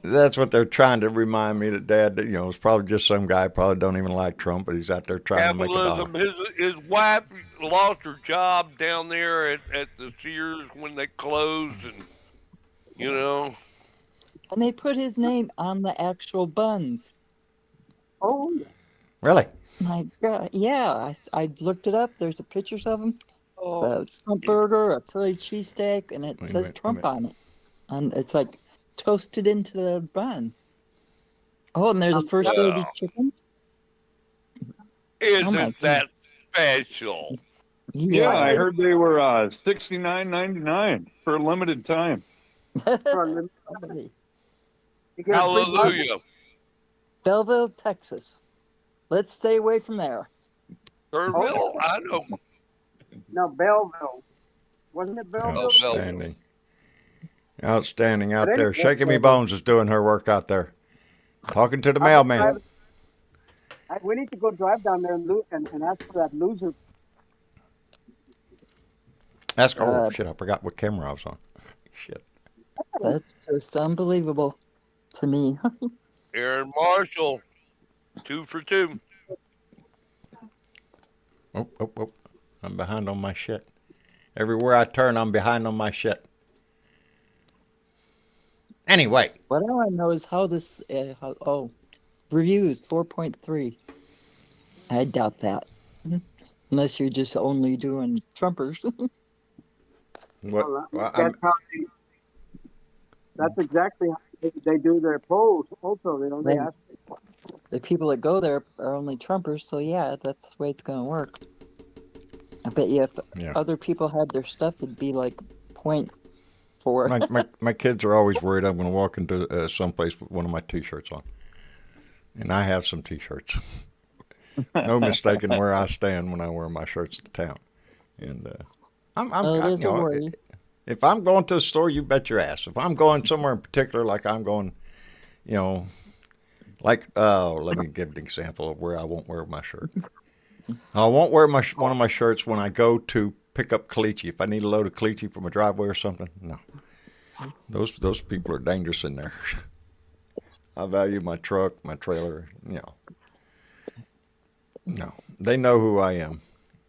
that's what they're trying to remind me that Dad, it's probably just some guy probably don't even like Trump, but he's out there trying to make a dollar. Capitalism. His wife lost her job down there at the Sears when they closed, and And they put his name on the actual buns. Oh, yeah. Really? My God. Yeah, I looked it up. There's the pictures of him. Oh, A Trump burger, a Philly cheesesteak, and it Wait a says minute, Trump wait a on it. And it's like toasted into the bun. Oh, and there's a first lady wow. chicken. isn't my that special? Yeah, I heard they were $69.99 for a limited time. You get a free burger. Hallelujah. Belleville, Texas. Let's stay away from there. Thurville, I know. No, Belleville. Wasn't it Belleville? Outstanding. Outstanding out But there. anyway, Shaking Me Bones is doing her work out there. Talking to the mailman. We need to go drive down there and ask for that loser. Shit, I forgot what camera I was on. Shit. That's just unbelievable to me. Aaron Marshall, 2 for 2. Oh. I'm behind on my shit. Everywhere I turn, I'm behind on my shit. Anyway. What I want to know is how this, reviews 4.3. I doubt that. Unless you're just only doing Trumpers. That's exactly how they do their polls. Also, they ask. the people that go there are only Trumpers, so yeah, that's the way it's gonna work. I bet you if other people had their stuff, it'd be like 0.4. My kids are always worried I'm going to walk into someplace with one of my T-shirts on, and I have some T-shirts. No mistaking where I stand when I wear my shirts to town. And if I'm going to a store, you bet your ass. If I'm going somewhere in particular, like I'm going, let me give an example of where I won't wear my shirt. I won't wear one of my shirts when I go to pick up caliche. If I need a load of caliche from a driveway or something, no. Those people are dangerous in there. I value my truck, my trailer, No, they know who I am,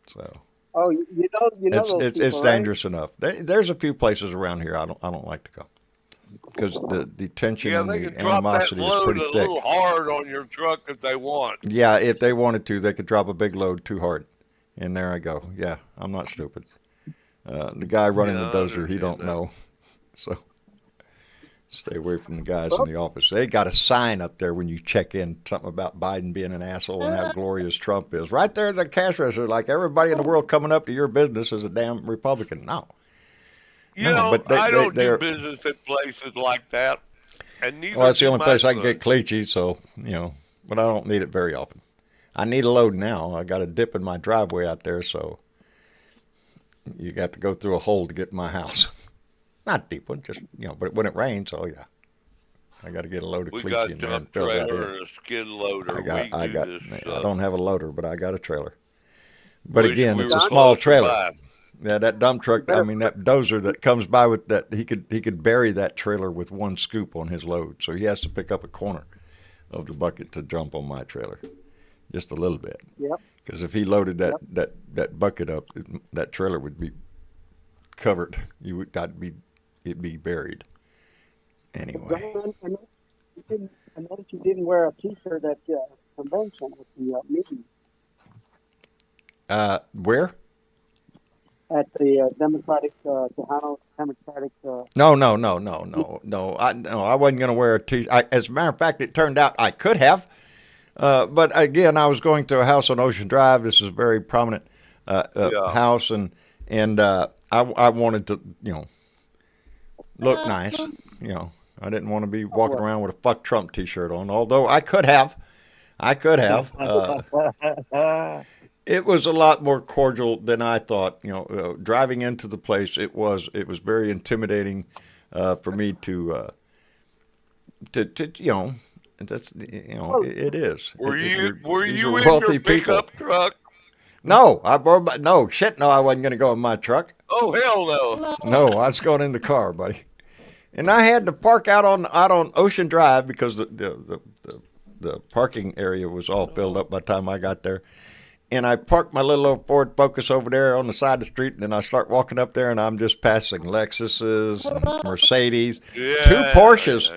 so. Oh, you know those people, it's dangerous enough. There's a few places around here I don't like to go because the tension and the animosity is pretty thick. A little hard on your truck if they want. Yeah, if they wanted to, they could drop a big load too hard, and there I go. Yeah, I'm not stupid. The guy running the dozer, he don't know, so. Stay away from the guys in the office. They got a sign up there when you check in, something about Biden being an asshole and how glorious Trump is. Right there at the cash register, like everybody in the world coming up to your business is a damn Republican. No. I don't do business at places like that. And neither well, that's the only place I can get caliche, so, but I don't need it very often. I need a load now. I got a dip in my driveway out there, so you got to go through a hole to get in my house. Not deep one, just, but when it rains, oh, yeah. I got to get a load of caliche in there and fill that in. We got a trailer and a skid loader. I don't have a loader, but I got a trailer. But again, it's a small trailer. Yeah, that dump truck, that dozer that comes by with that, he could bury that trailer with one scoop on his load. So he has to pick up a corner of the bucket to jump on my trailer. Just a little bit. Yep. Because if he loaded that bucket up, that trailer would be covered. It'd be buried. Anyway. I noticed you didn't wear a T-shirt at the convention at the meeting. Where? At the Democratic, Tejano Democratic. No. I wasn't going to wear a T-shirt. As a matter of fact, it turned out I could have. But again, I was going to a house on Ocean Drive. This is a very prominent house, and I wanted to, look nice. I didn't want to be walking around with a "fuck Trump" T-shirt on. Although I could have. It was a lot more cordial than I thought. Driving into the place, it was very intimidating for me to that's it is. Were you in your pickup truck? No, I wasn't going to go in my truck. Oh, hell no. No, I was going in the car, buddy. And I had to park out on Ocean Drive because the parking area was all filled up by the time I got there. And I parked my little old Ford Focus over there on the side of the street, and then I start walking up there, and I'm just passing Lexuses, and Mercedes, two Porsches.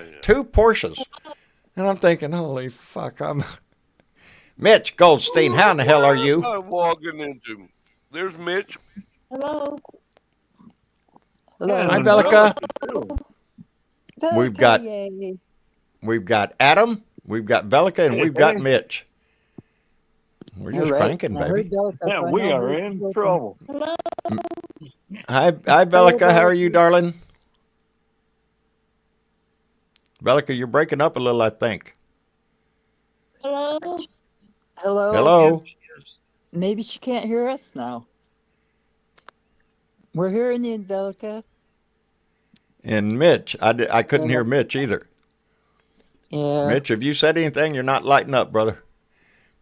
And I'm thinking, holy fuck, Mitch Goldstein, how in the hell are you? I'm walking into. There's Mitch. Hello. Hi, Bellica. We've got Adam, we've got Bellica, and we've got Mitch. We're just cranking, baby. Yeah, we are in trouble. Hi, Bellica. How are you, darling? Bellica, you're breaking up a little, I think. Hello. Maybe she can't hear us now. We're hearing you, Bellica. And Mitch, I couldn't hear Mitch either. Yeah. Mitch, have you said anything? You're not lighting up, brother.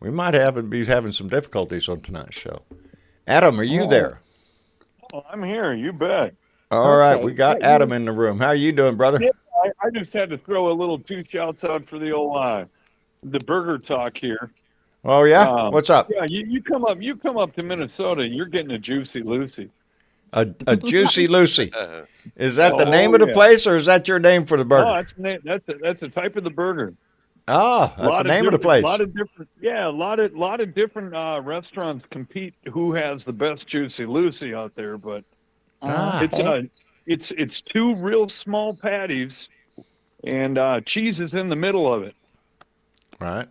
We might be having some difficulties on tonight's show. Adam, are you there? Oh, I'm here. You bet. All right, we got Adam in the room. How are you doing, brother? Yeah, I just had to throw a little two shouts out for the old the burger talk here. Oh yeah, what's up? Yeah, you come up to Minnesota. You're getting a Juicy Lucy. A Juicy Lucy. Is that the name of the place, or is that your name for the burger? Oh, that's a type of the burger. Oh, that's the name of the place. A lot of different restaurants compete who has the best Juicy Lucy out there, but it's two real small patties, and cheese is in the middle of it. Right.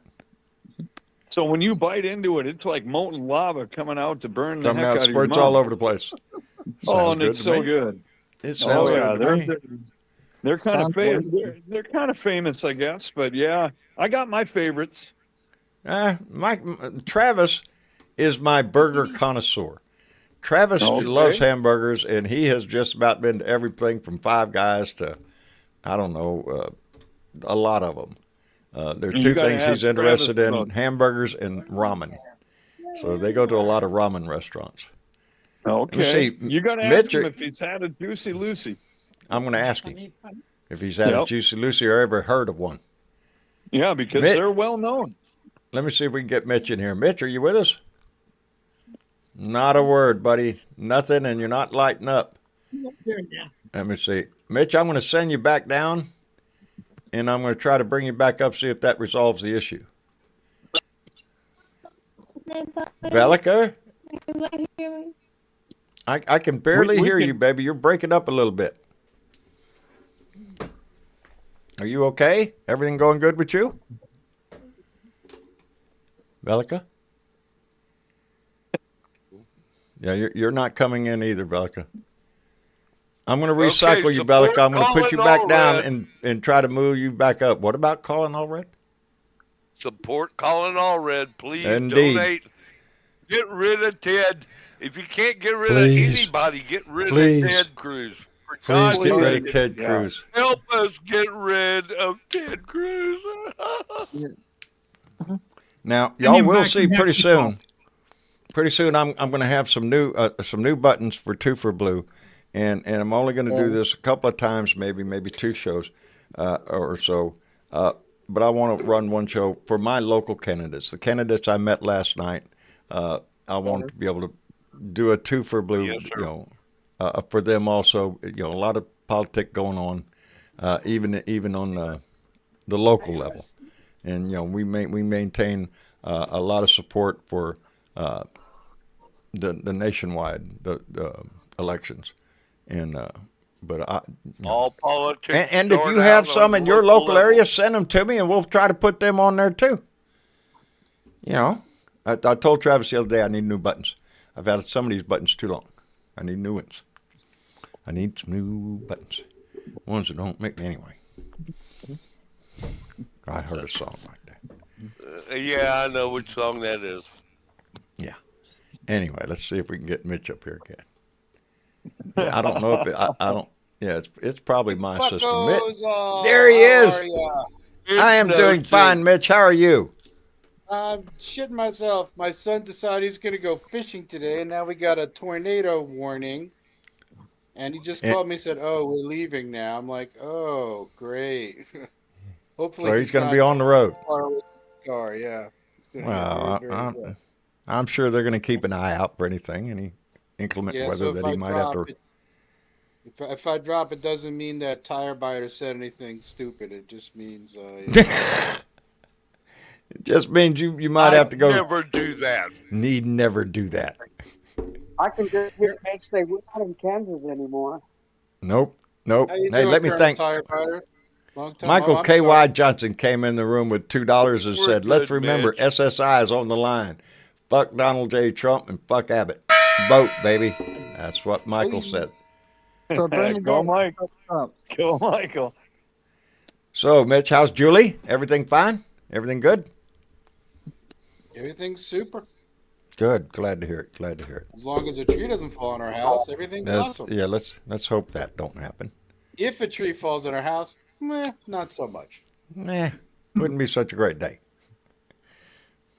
So when you bite into it, it's like molten lava coming out to burn the Coming heck out, out of your squirts mouth. all over the place. Oh, Sounds and good it's to so me. good. It sounds good to me. They're kind of Sounds they're kind of famous, I guess. But yeah, I got my favorites. Travis is my burger connoisseur. Travis loves hamburgers, and he has just about been to everything from Five Guys to, I don't know, a lot of them. There are two things he's interested in: hamburgers and ramen. So they go to a lot of ramen restaurants. Okay. Let me see. You got to ask him if he's had a Juicy Lucy. I'm going to ask him if he's had a Juicy Lucy or ever heard of one. Yeah, because they're well known. Let me see if we can get Mitch in here. Mitch, are you with us? Not a word, buddy. Nothing, and you're not lighting up. Let me see. Mitch, I'm going to send you back down, and I'm going to try to bring you back up, see if that resolves the issue. Velica? I can barely hear you, baby. You're breaking up a little bit. Are you okay? Everything going good with you? Velica? Yeah, you're not coming in either, Velica. I'm going to recycle you, Velica. I'm going to put you back down and try to move you back up. What about Colin Allred? Support Colin Allred. Please donate. Get rid of Ted. If you can't get rid of anybody, get rid of Ted Cruz. Please get rid of Ted Cruz. Help us get rid of Ted Cruz. Now, y'all will see pretty soon. Pretty soon, I'm going to have some new buttons for Two for Blue, and I'm only going to do this a couple of times, maybe two shows or so. But I want to run one show for my local candidates, the candidates I met last night. I want to be able to do a Two for Blue, for them also. A lot of politics going on, even on the local level, and we maintain a lot of support for the nationwide the elections, and all politics. And if you have some in your local area, send them to me, and we'll try to put them on there too. I told Travis the other day I need new buttons. I've had some of these buttons too long. I need new ones. I need some new buttons. Ones that don't make me anyway. I heard a song like that. Yeah, I know which song that is. Yeah. Anyway, let's see if we can get Mitch up here again. I don't know if I don't. Yeah, it's probably my system. Mitch, there he is. I am doing fine, Mitch. How are you? I'm shitting myself. My son decided he's going to go fishing today, and now we got a tornado warning. And he just called me and said, "Oh, we're leaving now." I'm like, "Oh, great." Hopefully, so he's going to be on the road. Car, yeah. Well, I'm sure they're going to keep an eye out for anything, any inclement weather that he might have to. If I drop, it doesn't mean that Tire Biter said anything stupid. It just means. It just means you might have to go. Never do that. Need never do that. I can just hear Mitch say we're not in Kansas anymore. Nope. Hey, let me thank. Michael K.Y. Johnson came in the room with $2 and said, "Let's remember SSI is on the line. Fuck Donald J. Trump and fuck Abbott. Vote, baby." That's what Michael said. So Go, Michael. Go, Michael. So, Mitch, how's Julie? Everything fine? Everything good? Everything's super. Good. Glad to hear it. As long as a tree doesn't fall on our house, everything's awesome. Yeah, let's hope that don't happen. If a tree falls on our house, not so much. Wouldn't be such a great day.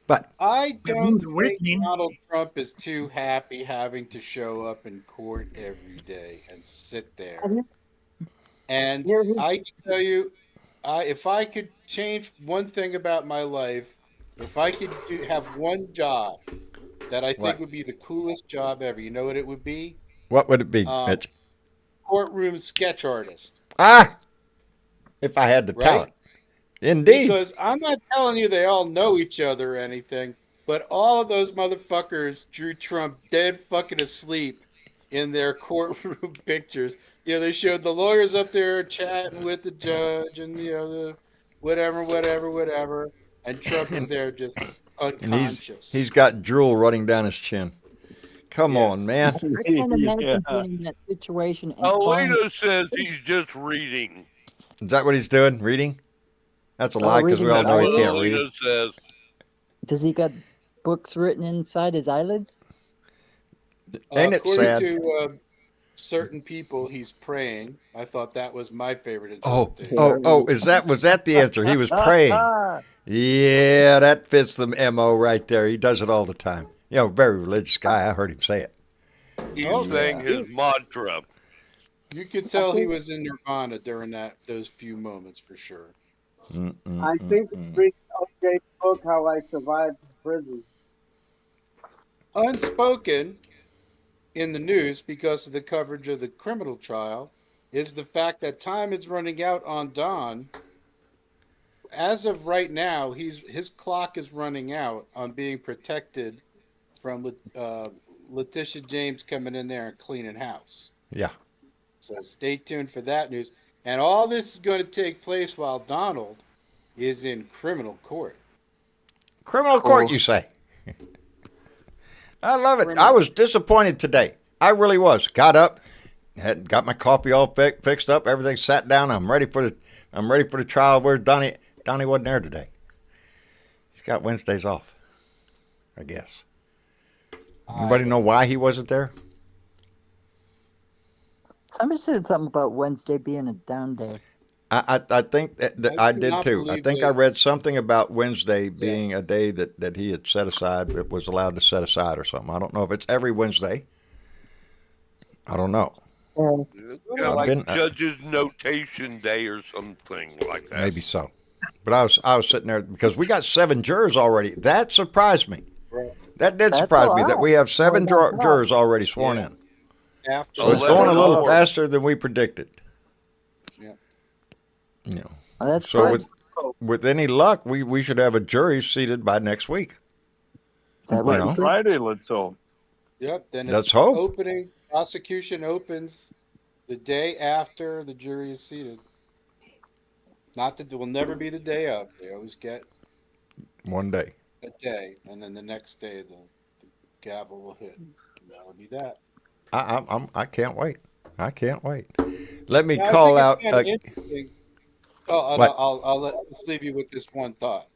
But I don't think Donald Trump is too happy having to show up in court every day and sit there. And I can tell you, if I could change one thing about my life, if I could have one job that I think would be the coolest job ever, you know what it would be? What would it be, Mitch? Courtroom sketch artist. If I had the talent. Indeed. Because I'm not telling you they all know each other or anything, but all of those motherfuckers drew Trump dead fucking asleep in their courtroom pictures. They showed the lawyers up there chatting with the judge and, the whatever. And Trump is there just unconscious. He's got drool running down his chin. Come on, man. I can't imagine being in that situation and falling. Alito says he's just reading. Is that what he's doing? Reading? That's a lie because we all reading know his he can't eyelids? read. Alito says. Does he got books written inside his eyelids? Ain't it According sad? to certain people, he's praying. I thought that was my favorite Oh, interpretation. was that the answer? He was praying. Yeah, that fits the MO right there. He does it all the time. Very religious guy. I heard him say it. He's saying his mantra. You could tell he was in Nirvana during those few moments for sure. I think read O.J.'s book, How I Survived Prison. Unspoken in the news because of the coverage of the criminal trial is the fact that time is running out on Don. As of right now, his clock is running out on being protected from Letitia James coming in there and cleaning house. Yeah. So stay tuned for that news. And all this is going to take place while Donald is in criminal court. Criminal court, you say? I love it. I was disappointed today. I really was. Got up, got my coffee all fixed up, everything sat down. I'm ready for the trial. Where's Donnie? Donnie wasn't there today. He's got Wednesdays off, I guess. Anybody know why he wasn't there? Somebody said something about Wednesday being a down day. I think that I do did not too. I believe think that. I read something about Wednesday being a day that he had set aside, that was allowed to set aside or something. I don't know if it's every Wednesday. I don't know. Like Judge's Notation Day or something like that. Maybe so. But I was sitting there because we got 7 jurors already. That surprised me. That did surprise me that we have 7 jurors already sworn in. So it's going a little faster than we predicted. Yeah. Well, that's so good. with any luck, we should have a jury seated by next week. By Friday, let's hope. Yep. Then Let's it's hope. opening. Prosecution opens the day after the jury is seated. Not that it will never be the day of. They always get one day. A day, and then the next day the gavel will hit. And that'll be that. I can't wait. I can't wait. Let me Now, call I out. think it's kinda interesting. I'll leave you with this one thought.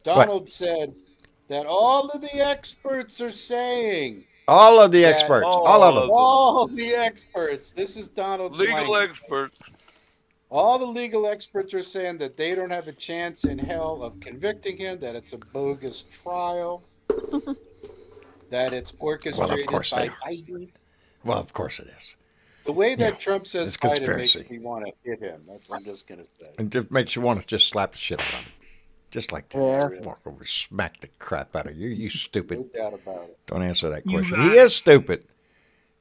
Donald said that all of the experts are saying. All of the experts. All of them. All the experts. This is Donald's legal language. experts. All the legal experts are saying that they don't have a chance in hell of convicting him, that it's a bogus trial, that it's orchestrated by Biden. Well, of course it is. The way that Trump says it's Biden conspiracy. makes me want to hit him. That's what I'm just going to say. It just makes you want to just slap the shit out of him. Just like that. Walk over, smack the crap out of you. You stupid. No doubt about it. Don't answer that question. He is stupid.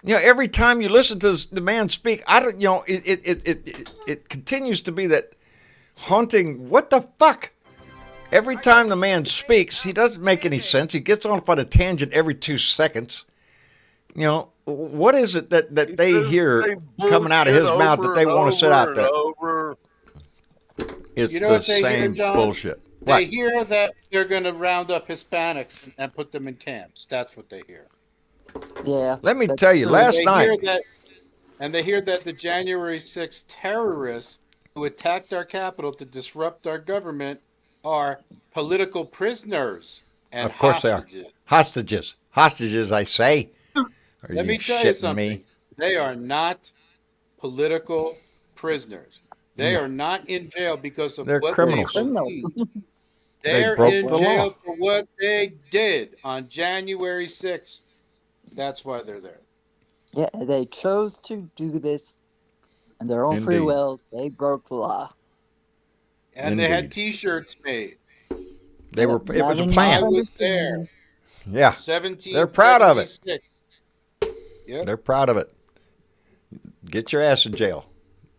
Every time you listen to the man speak, it continues to be that haunting. What the fuck? Every time the man speaks, he doesn't make any sense. He gets off on a tangent every 2 seconds. What is it that they hear coming out of his mouth that they want to sit out there? It's the same bullshit. They hear that they're going to round up Hispanics and put them in camps. That's what they hear. Yeah. Let me tell you, last night. They hear that the January 6th terrorists who attacked our capital to disrupt our government are political prisoners and of course hostages. They are. Hostages, I say. Let me tell you something. They are not political prisoners. They are not in jail because of what criminals. they believe. They're in jail for what they did on January 6th. That's why they're there. Yeah, they chose to do this on their own free will. They broke the law. And they had T-shirts made. It was a plan. I was there. Yeah. They're proud of it. Yep. They're proud of it. Get your ass in jail.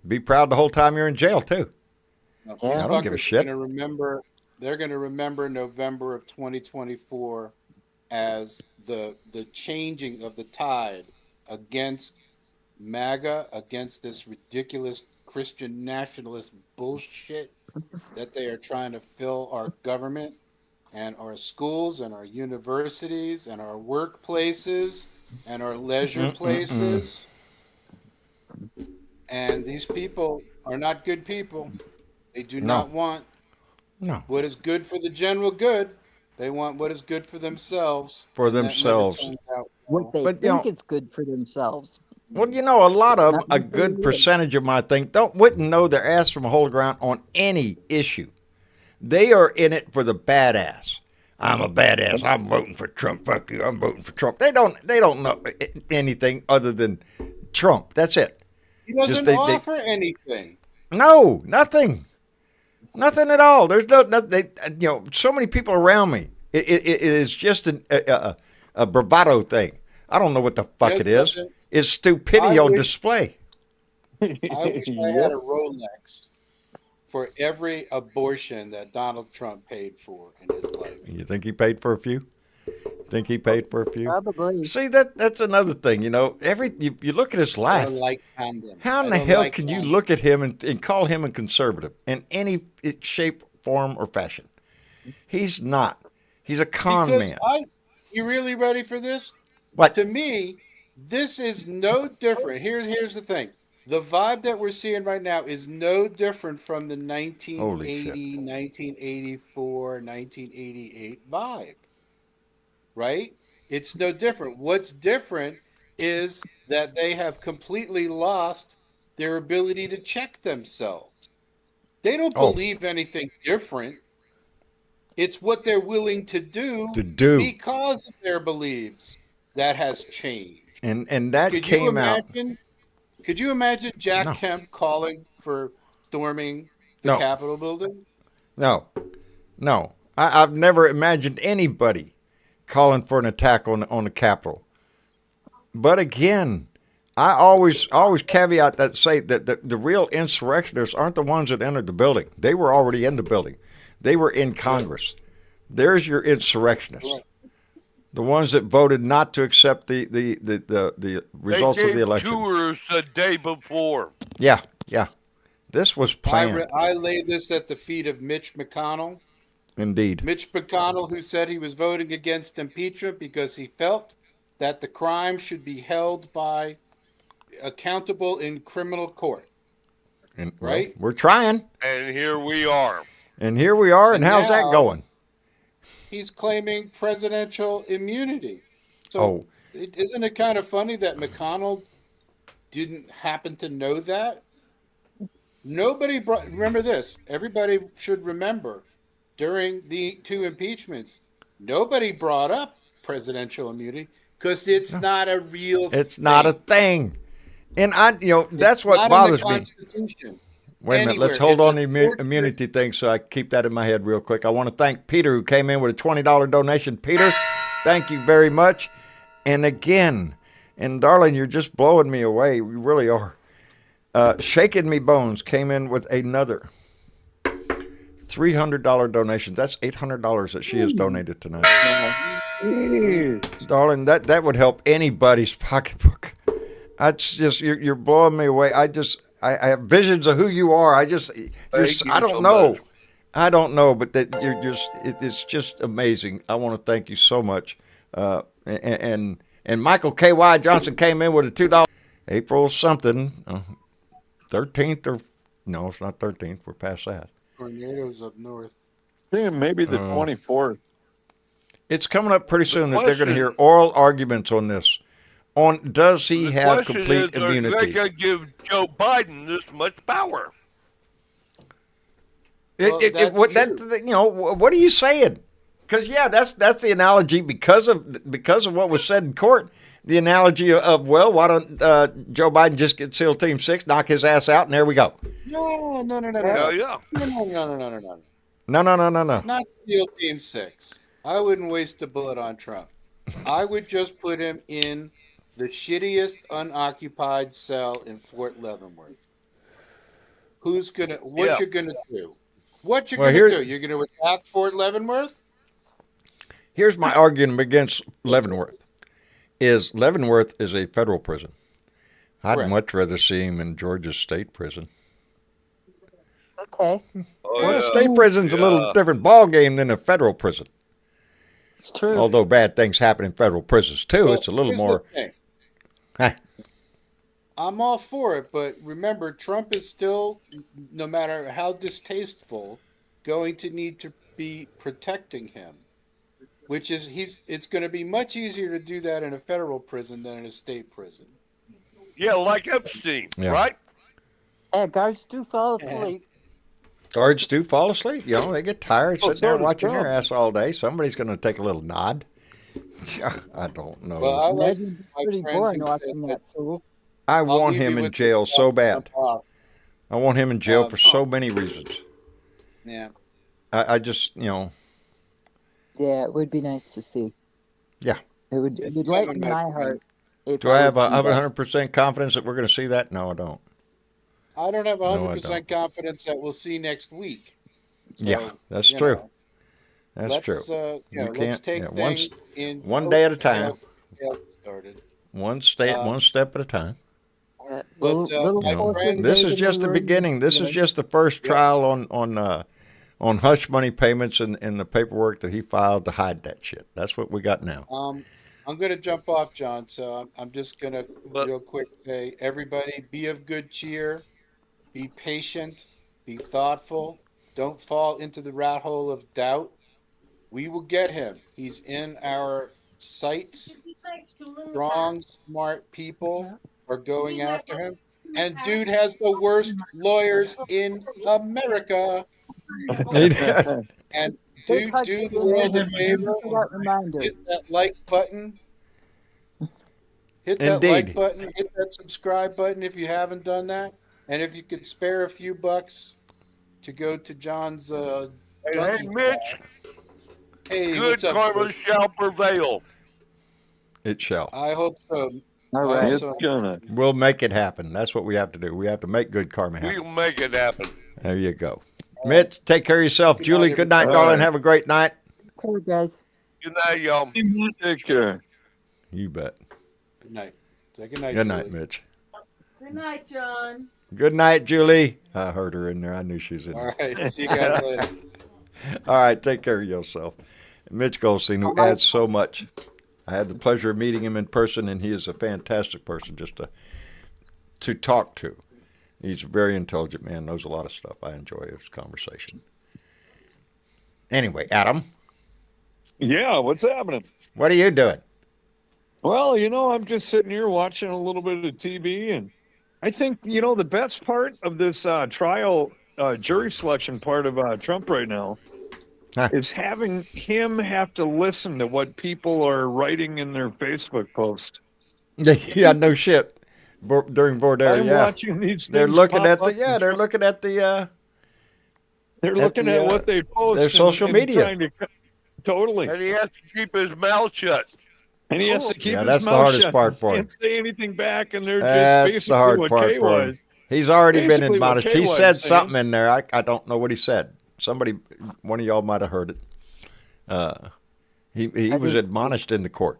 Be proud the whole time you're in jail too. Now, I don't give a shit. They're going to remember November of 2024 as the changing of the tide against MAGA, against this ridiculous Christian nationalist bullshit that they are trying to fill our government. and our schools and our universities and our workplaces and our leisure places. And these people are not good people. They do not want what is good for the general good. They want what is good for themselves. For themselves. What they think is good for themselves. Well, a lot of them, a good percentage of them, I think, wouldn't know their ass from a hole of ground on any issue. They are in it for the badass. I'm a badass. I'm voting for Trump. Fuck you. I'm voting for Trump. They don't know anything other than Trump. That's it. He doesn't offer anything. No, nothing. Nothing at all. There's nothing. So many people around me. It is just a bravado thing. I don't know what the fuck it is. It's stupidity on display. I wish I had a Rolex for every abortion that Donald Trump paid for in his life. You think he paid for a few? Think he paid for a few? Probably. See, that's another thing. You look at his life. How in the hell can you look at him and call him a conservative in any shape, form, or fashion? He's not. He's a con man. You really ready for this? What? To me, this is no different. Here's the thing. The vibe that we're seeing right now is no different from the 1980, 1984, 1988 vibe. Right? It's no different. What's different is that they have completely lost their ability to check themselves. They don't believe anything different. It's what they're willing to do because of their beliefs that has changed. And that came out. Could you imagine Jack Kemp calling for storming the Capitol building? No. I've never imagined anybody calling for an attack on the Capitol. But again, I always caveat that, say that the real insurrectionists aren't the ones that entered the building. They were already in the building. They were in Congress. There's your insurrectionists. The ones that voted not to accept the results of the election. They gave tours the day before. Yeah. This was planned. I lay this at the feet of Mitch McConnell. Indeed. Mitch McConnell, who said he was voting against impeachment because he felt that the crime should be held accountable in criminal court. Right? Well, we're trying. And here we are. And how's that going? He's claiming presidential immunity. So isn't it kind of funny that McConnell didn't happen to know that? Remember this. Everybody should remember during the two impeachments, nobody brought up presidential immunity because it's not a real thing. It's not a thing. And that's what bothers me. Wait a minute, let's hold on the immunity thing so I keep that in my head real quick. I want to thank Peter, who came in with a $20 donation. Peter, thank you very much. And again, and darling, you're just blowing me away. You really are. Shaking Me Bones came in with another $300 donation. That's $800 that she has donated tonight. Darling, that would help anybody's pocketbook. That's just, you're blowing me away. I have visions of who you are. I don't know. I don't know, but it's just amazing. I want to thank you so much. And Michael K.Y. Johnson came in with a $2. April something, 13th or no, it's not 13th. We're past that. Tornadoes up north. Yeah, maybe the 24th. It's coming up pretty soon that they're going to hear oral arguments on this. Does he have complete immunity? Are they going to give Joe Biden this much power? What are you saying? Because that's the analogy because of what was said in court. The analogy of why don't Joe Biden just get SEAL Team 6, knock his ass out, and there we go. No. Hell yeah. No. No. Not SEAL Team 6. I wouldn't waste a bullet on Trump. I would just put him in the shittiest unoccupied cell in Fort Leavenworth. What you gonna do? What you gonna do? You're gonna attack Fort Leavenworth? Here's my argument against Leavenworth. Leavenworth is a federal prison. I'd much rather see him in Georgia's state prison. Okay. State prison's a little different ball game than a federal prison. It's true. Although bad things happen in federal prisons too, Well, it's a little here's more. the thing. I'm all for it, but remember, Trump is still, no matter how distasteful, going to need to be protecting him. Which is it's going to be much easier to do that in a federal prison than in a state prison. Yeah, like Epstein, right? Yeah, guards do fall asleep. Guards do fall asleep. You know, they get tired sitting there watching your Trump. ass all day. Somebody's going to take a little nod. I don't know. Well, I like Imagine my pretty friends boring who watching said that fool. I I'll want leave him you in with this jail so about bad. Trump. I want him in jail for so many reasons. Yeah. I just, you know. Yeah, it would be nice to see. Yeah. It would lighten my heart. Do I have 100% confidence that we're going to see that? No, I don't. I don't have No, I 100% don't. confidence that we'll see next week. So, Yeah, that's true. That's true. Let's take things in one day at a time. Started. One step at a time. But this is just the beginning. This is just the first trial on hush money payments and the paperwork that he filed to hide that shit. That's what we got now. I'm going to jump off, John. So I'm just going to real quick say, everybody, be of good cheer, be patient, be thoughtful. Don't fall into the rat hole of doubt. We will get him. He's in our sights. Strong, smart people are going after him. And dude has the worst lawyers in America. And do the world a favor. Hit that like button. Hit that like button. Hit that subscribe button if you haven't done that. And if you could spare a few bucks to go to John's Hey, Mitch. Hey, good karma shall prevail. It shall. I hope so. All right. It's gonna. We'll make it happen. That's what we have to do. We have to make good karma happen. We'll make it happen. There you go. Mitch, take care of yourself. Julie, good night, darling. Have a great night. Cool, guys. Good night, y'all. Take care. You bet. Good night. Say good night, Good night, Julie. Mitch. Good night, John. Good night, Julie. I heard her in there. I knew she was in there. All right. See you guys later. All right. Take care of yourself. Mitch Goldstein, who adds so much. I had the pleasure of meeting him in person, and he is a fantastic person just to talk to. He's a very intelligent man, knows a lot of stuff. I enjoy his conversation. Anyway, Adam. Yeah, what's happening? What are you doing? Well, I'm just sitting here watching a little bit of TV, and I think, the best part of this trial jury selection part of Trump right now is having him have to listen to what people are writing in their Facebook post. Yeah, no shit. During voir dire, I'm watching these. They're looking at they're looking at the. They're looking at what they post. Their social media. Totally. And he has to keep his mouth shut. And he has to keep his mouth shut. that's the hardest part for him. Can't say anything back, and they're That's just the hard basically part what Kay for him. was. He's already been Basically admonished. what Kay He was said saying. something in there. I don't know what he said. One of y'all might have heard it. He was admonished in the court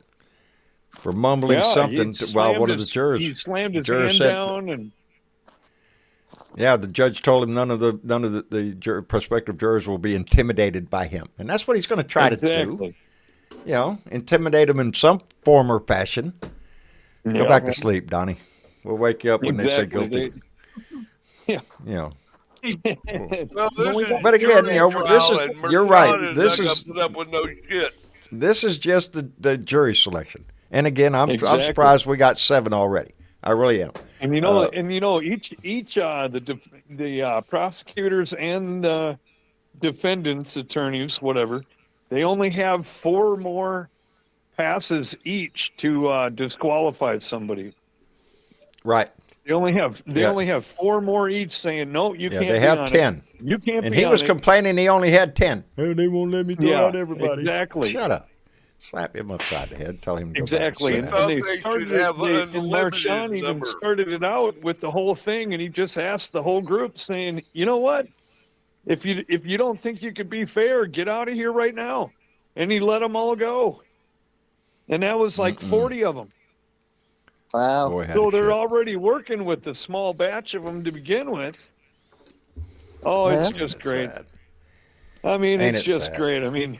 for mumbling something while one of the jurors. He slammed his hand down, and yeah, the judge told him none of the prospective jurors will be intimidated by him, and that's what he's going to try to do. Intimidate them in some form or fashion. Go back to sleep, Donnie. We'll wake you up when they say guilty. But again, you're right. This is just the jury selection. And again, I'm surprised we got 7 already. I really am. And each the prosecutors and the defendants, attorneys, whatever, they only have 4 more passes each to disqualify somebody. Right. They only have 4 more each saying no. You can't. They have 10. You can't. And he was complaining he only had 10. Oh, they won't let me throw out everybody. Exactly. Shut up. Slap him upside the head. Tell him to go exactly. back. And Marshawn even started it out with the whole thing, and he just asked the whole group, saying, "You know what? If you don't think you could be fair, get out of here right now." And he let them all go. And that was like 40 of them. Wow. Boy, so they're already working with a small batch of them to begin with. Oh, it's just great. Sad. I mean, Ain't it's it just sad? great. I mean,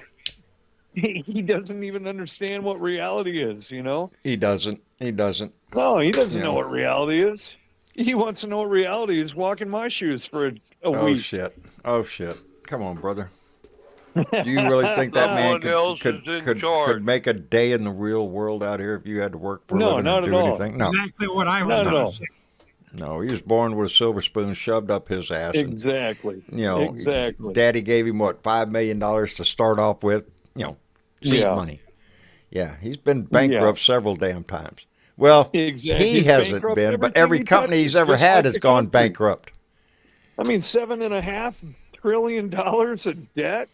he doesn't even understand what reality is, you know? He doesn't. He doesn't. No, he doesn't know know. what reality is. He wants to know what reality is. Walk in my shoes for a Oh, week. shit. Oh, shit. Come on, brother. Do you really think that man could make a day in the real world out here if you had to work for a living and do anything? No. Exactly what I was going to say. No, he was born with a silver spoon shoved up his ass. Exactly. And, you know, exactly. Daddy gave him, what, $5 million to start off with? You know, seed money. Yeah, he's been bankrupt several damn times. Well, he hasn't been, but every company he's ever had has gone bankrupt. I mean, $7.5 trillion of debt.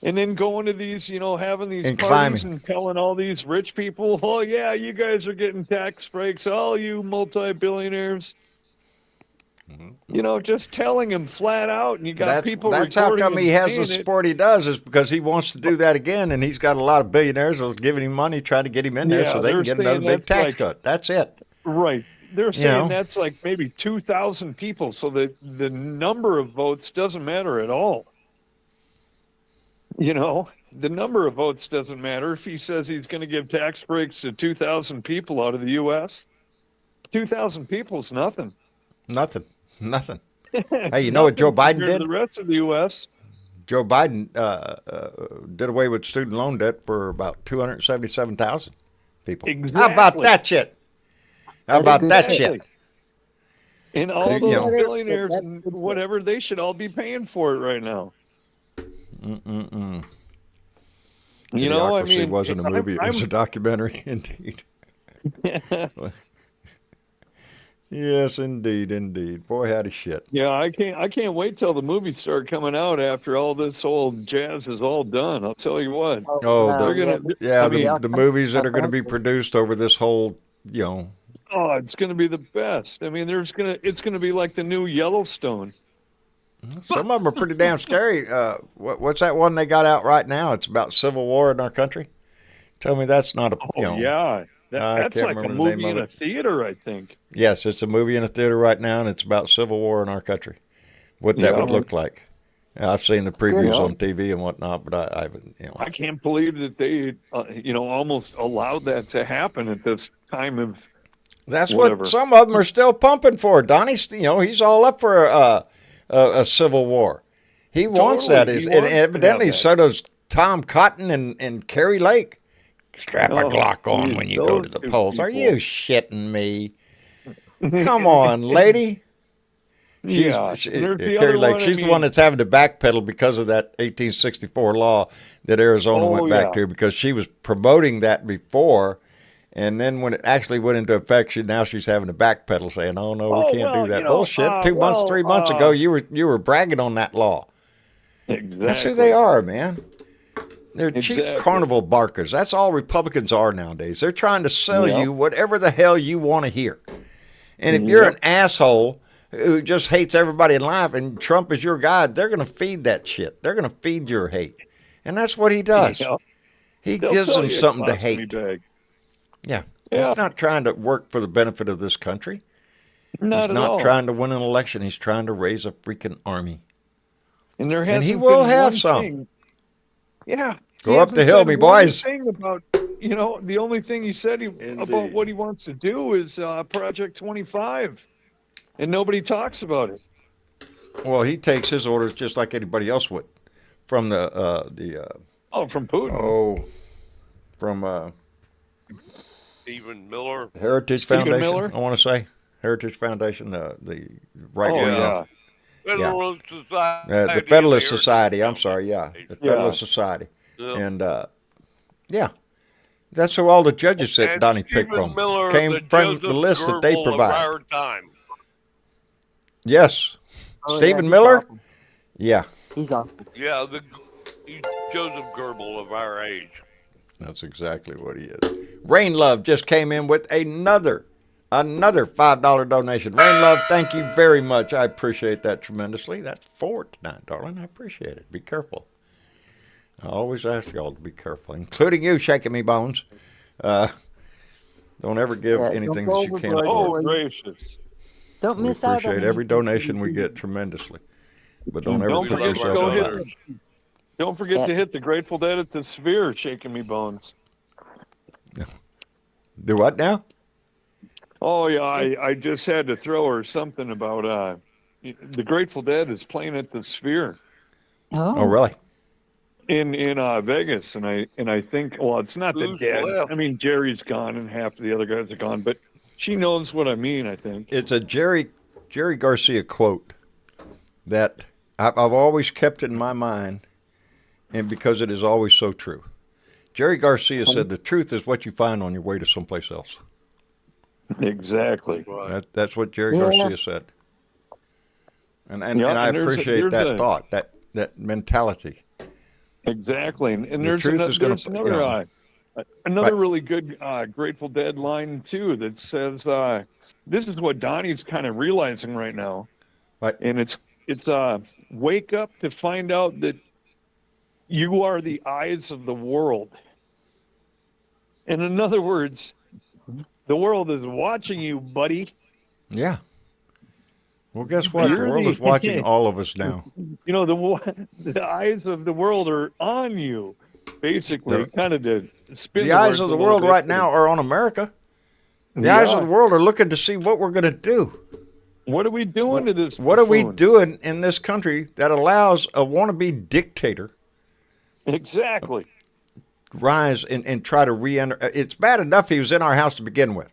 And then going to these, you know, having these parties and telling all these rich people, oh, yeah, you guys are getting tax breaks, all you multi-billionaires. You know, just telling them flat out, and you got people That's how come he has the it. support he does, is because he wants to do that again, and he's got a lot of billionaires that's giving him money, trying to get him in there so they can get another big tax cut. That's it. Right. They're saying that's like maybe 2,000 people, so that the number of votes doesn't matter at all. You know, the number of votes doesn't matter. If he says he's going to give tax breaks to 2,000 people out of the U.S., 2,000 people is nothing. Nothing. Hey, you know what Joe Biden did? The rest of the U.S. Joe Biden did away with student loan debt for about 277,000 people. Exactly. How about that shit? How about that shit? And all those billionaires and whatever, they should all be paying for it right now. You know, I mean, it wasn't a movie; it was a documentary, indeed. Yes, indeed. Boy, howdy shit. Yeah, I can't wait till the movies start coming out after all this old jazz is all done. I'll tell you what. The movies that are going to be produced over this whole, you know. Oh, it's going to be the best. I mean, it's going to be like the new Yellowstone. Some of them are pretty damn scary. What's that one they got out right now? It's about civil war in our country. Tell me that's not a. Yeah. That's like a movie in a theater, I think. Yes, it's a movie in a theater right now, and it's about civil war in our country. What that would look like. I've seen the previews on TV and whatnot, but I haven't. You know. I can't believe that they, almost allowed that to happen at this time of. That's what some of them are still pumping for. Donnie's, he's all up for a civil war. He wants that, and evidently so does Tom Cotton and Kerry Lake. Strap a Glock on when you go to the polls. Are you shitting me? Come on, lady. Kerry Lake. She's the one that's having to backpedal because of that 1864 law that Arizona went back to, because she was promoting that before, and then when it actually went into effect, now she's having to backpedal, saying, "Oh no, we can't do that bullshit." 2 months, 3 months ago, you were bragging on that law. Exactly. That's who they are, man. They're cheap carnival barkers. That's all Republicans are nowadays. They're trying to sell you whatever the hell you want to hear. And if you're an asshole who just hates everybody in life and Trump is your guy, they're going to feed that shit. They're going to feed your hate. And that's what he does. He gives them something to hate. Yeah. He's not trying to work for the benefit of this country. He's not trying to win an election. He's trying to raise a freaking army. And he will have some. Yeah. Go up the hill, me boys. About, the only thing he said about what he wants to do is Project 25, and nobody talks about it. Well, he takes his orders just like anybody else would, from from Putin. From Stephen Miller, Heritage Foundation. I want to say Heritage Foundation, the right wing. Federalist Society. The Federalist Society. I'm sorry. Yeah, the Federalist Society. And that's who all the judges that Donnie picked from. Came from the list that they provide. Yes, Stephen Miller. Yeah, he's awesome. Yeah, he's Joseph Goebbels of our age. That's exactly what he is. Rain Love just came in with another $5 donation. Rain Love, thank you very much. I appreciate that tremendously. That's 4 tonight, darling. I appreciate it. Be careful. I always ask y'all to be careful, including you, Shaking Me Bones. Don't ever give anything that you can't afford. Gracious. Don't miss out. We appreciate every donation we get tremendously. But don't ever put yourself in line. Don't forget to hit the Grateful Dead at the Sphere, shaking me bones. Do what now? Oh yeah, I just had to throw her something about the Grateful Dead is playing at the Sphere. Oh, really? In Vegas, and I think, well, it's not the Dead. left? I mean, Jerry's gone and half the other guys are gone, but she knows what I mean. I think It's a Jerry Garcia quote that I've always kept in my mind, and because it is always so true. Jerry Garcia said, "The truth is what you find on your way to someplace else." Exactly. That's what Jerry Garcia said, and I appreciate that thought, that mentality. Exactly, and The there's truth is gonna, another really good Grateful Dead line too that says, "This is what Donnie's kind of realizing right now," and it's wake up to find out that you are the eyes of the world. And in other words, the world is watching you, buddy. Yeah. Well, guess what? The world is watching all of us now. You know, the eyes of the world are on you, basically, kind of to spin the eyes of the world right now are on America. The eyes of the world are looking to see what we're going to do. What are we doing to this? What are we doing in this country that allows a wannabe dictator exactly rise and try to re-enter? It's bad enough he was in our house to begin with.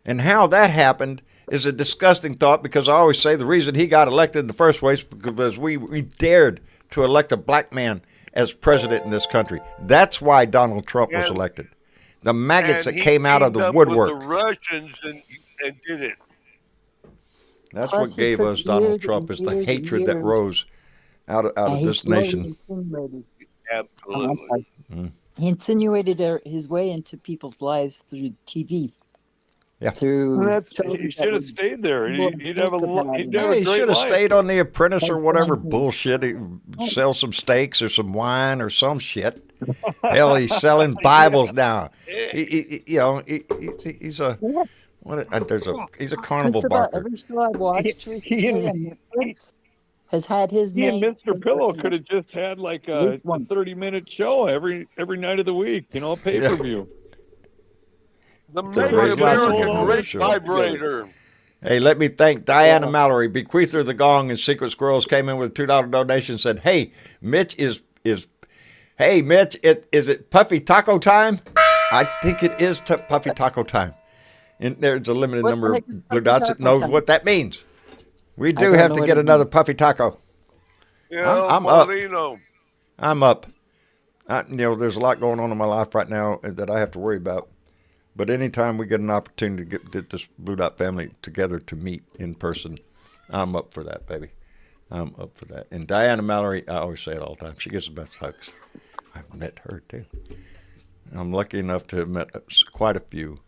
And how that happened is a disgusting thought, because I always say the reason he got elected in the first place because we dared to elect a black man as president in this country. That's why Donald Trump was elected. The maggots that came out of the woodwork. With the Russians and did it. That's what gave us Donald Trump, is the hatred that rose out of this nation. Absolutely. He insinuated his way into people's lives through TV. Yeah. He should have stayed there. He'd have a great life. He should have stayed on The Apprentice or whatever bullshit. He'd sell some steaks or some wine or some shit. Hell, he's selling Bibles now. He's a carnival barker. Every show I've watched recently on Netflix has had his name. He and Mr. Pillow could have just had like a 30-minute show every night of the week, a pay-per-view. The great vibrator. Hey, let me thank Diana Mallory, bequeather of the gong and Secret Squirrels, came in with a $2 donation, said, "Hey, Mitch, is it Puffy Taco time?" I think it is Puffy Taco time. And there's a limited number of blue dots that knows what that means. We do have to get another Puffy Taco. Yeah, I'm up. I'm up. There's a lot going on in my life right now that I have to worry about. But anytime we get an opportunity to get this Blue Dot family together to meet in person, I'm up for that, baby. I'm up for that. And Diana Mallory, I always say it all the time, she gets the best hugs. I've met her, too. I'm lucky enough to have met quite a few.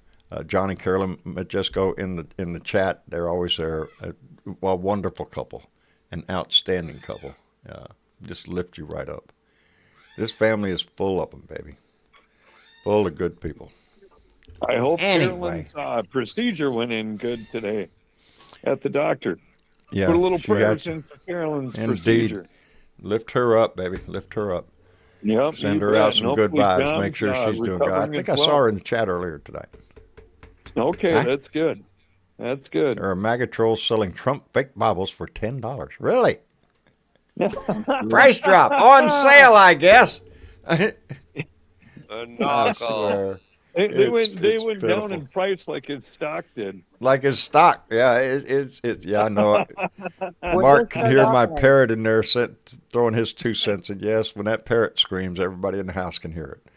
John and Carolyn Majesco in the chat, they're always there. A wonderful couple, an outstanding couple. Just lift you right up. This family is full of them, baby. Full of good people. I hope Carolyn's procedure went in good today at the doctor. Yeah, put a little prayers in for Carolyn's procedure. Lift her up, baby. Lift her up. Yep. Send her out some good vibes. Make sure she's doing good. I think I saw her in the chat earlier today. Okay, that's good. That's good. There are MAGA trolls selling Trump fake Bibles for $10. Really? Price drop on sale, I guess. A knockoff. They went down in price like his stock did. Like his stock, yeah. Yeah, I know. Mark can hear my parrot in there throwing his 2 cents. And yes, when that parrot screams, everybody in the house can hear it.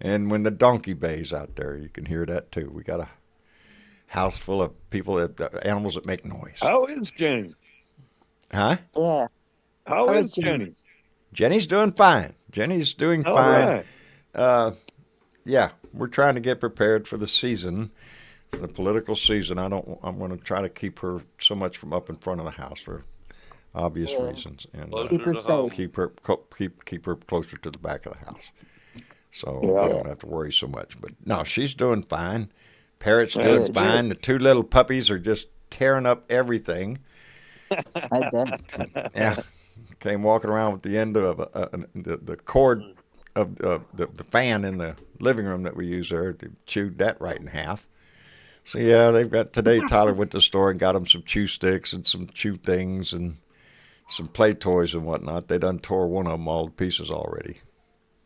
And when the donkey bays out there, you can hear that too. We got a house full of animals that make noise. How is Jenny? Huh? Yeah. How is Jenny? Jenny's doing fine. Jenny's doing fine. Right. Yeah, we're trying to get prepared for the season, for the political season. I'm going to try to keep her so much from up in front of the house for obvious reasons, and keep her closer to the back of the house, so I don't have to worry so much. But no, she's doing fine. Parrot's doing fine. The 2 little puppies are just tearing up everything. I bet. Yeah. came walking around with the end of the cord of the fan in the living room that we use there. They chewed that right in half. So yeah, they've got today. Tyler went to the store and got them some chew sticks and some chew things and some play toys and whatnot. They done tore one of them all to pieces already.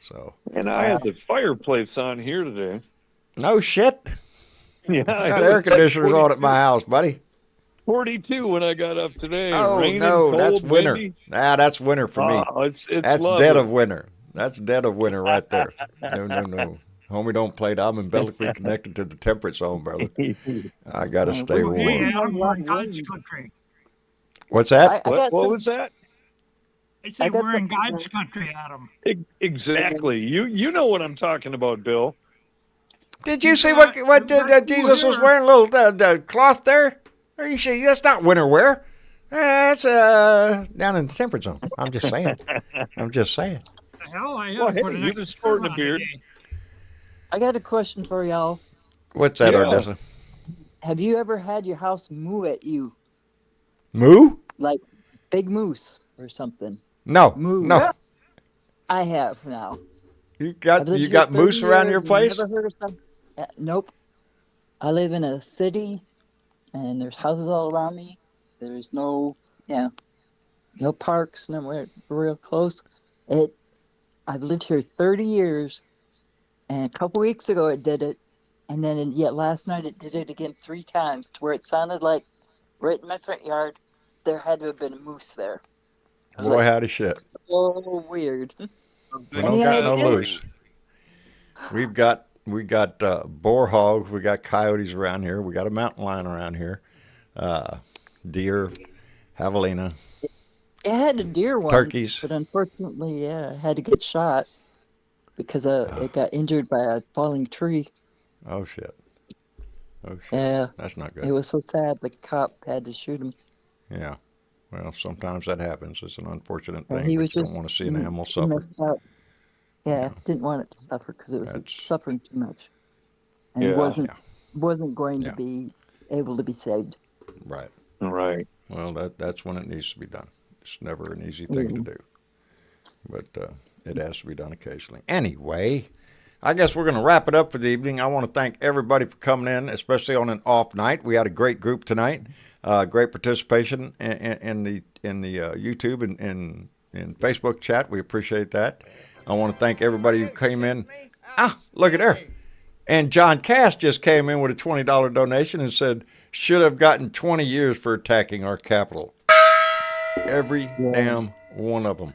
So. And I had the fireplace on here today. No shit. Yeah, I got air conditioners on at my house, buddy. 42 when I got up today. Oh Raining, no, cold, that's winter. windy. That's winter for me. It's that's lovely. dead of winter. That's dead of winter right there. No. Homie, don't play it. I'm umbilically connected to the temperate zone, brother. I gotta stay warm. Hey, Adam, we're in God's country. What's that? What was that? I say we're in God's country, Adam. Exactly. You know what I'm talking about, Bill. Did you see what Jesus was wearing? A little the cloth there? Are you sure that's not winter wear? That's down in the temperate zone. I'm just saying. The hell, I have Well, hey, you're just sporting a beard. I got a question for y'all. What's that, Ardessa? Have you ever had your house moo at you? Moo? Like big moose or something? No. Moo. No. I have now. You got moose around your place? Never heard of some? Nope. I live in a city, and there's houses all around me. There's no parks, nowhere real close. I've lived here 30 years, and a couple weeks ago it did it, and then yet last night it did it again 3 times, to where it sounded like right in my front yard there had to have been a moose there. Boy, howdy shit. So weird. We don't got no moose. We got boar hogs. We got coyotes around here. We got a mountain lion around here. Deer, javelina. It had a deer one. Turkeys. But unfortunately, it had to get shot because it got injured by a falling tree. Oh, shit. Yeah. That's not good. It was so sad the cop had to shoot him. Yeah. Well, sometimes that happens. It's an unfortunate thing. He was you just don't want to see an animal suffer. Yeah, didn't want it to suffer because it was suffering too much. And it wasn't going to be able to be saved. Right. Right. Well, that's when it needs to be done. It's never an easy thing to do. But it has to be done occasionally. Anyway, I guess we're going to wrap it up for the evening. I want to thank everybody for coming in, especially on an off night. We had a great group tonight. Great participation in the YouTube and Facebook chat. We appreciate that. I want to thank everybody who came in. Look at there. And John Cass just came in with a $20 donation and said, should have gotten 20 years for attacking our Capitol. Every damn one of them.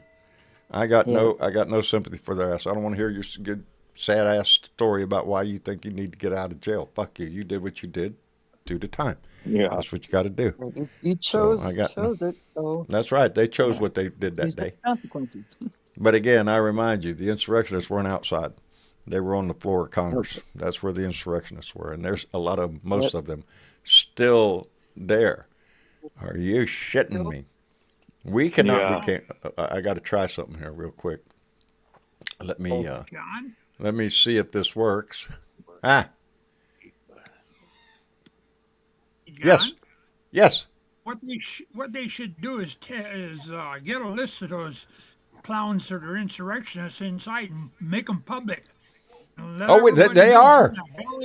I got no sympathy for their ass. I don't want to hear your good sad ass story about why you think you need to get out of jail. Fuck you. You did what you did. Do the time. Yeah, that's what you got to do. You chose it, so that's right. They chose what they did that day. Consequences. But again, I remind you, the insurrectionists weren't outside. They were on the floor of Congress. That's where the insurrectionists were, and there's a lot of most of them still there. Are you shitting me? We cannot. Yeah. We can't. I got to try something here real quick. Let me see if this works. John? Yes. What they should do is get a list of those clowns that are insurrectionists inside and make them public. They are.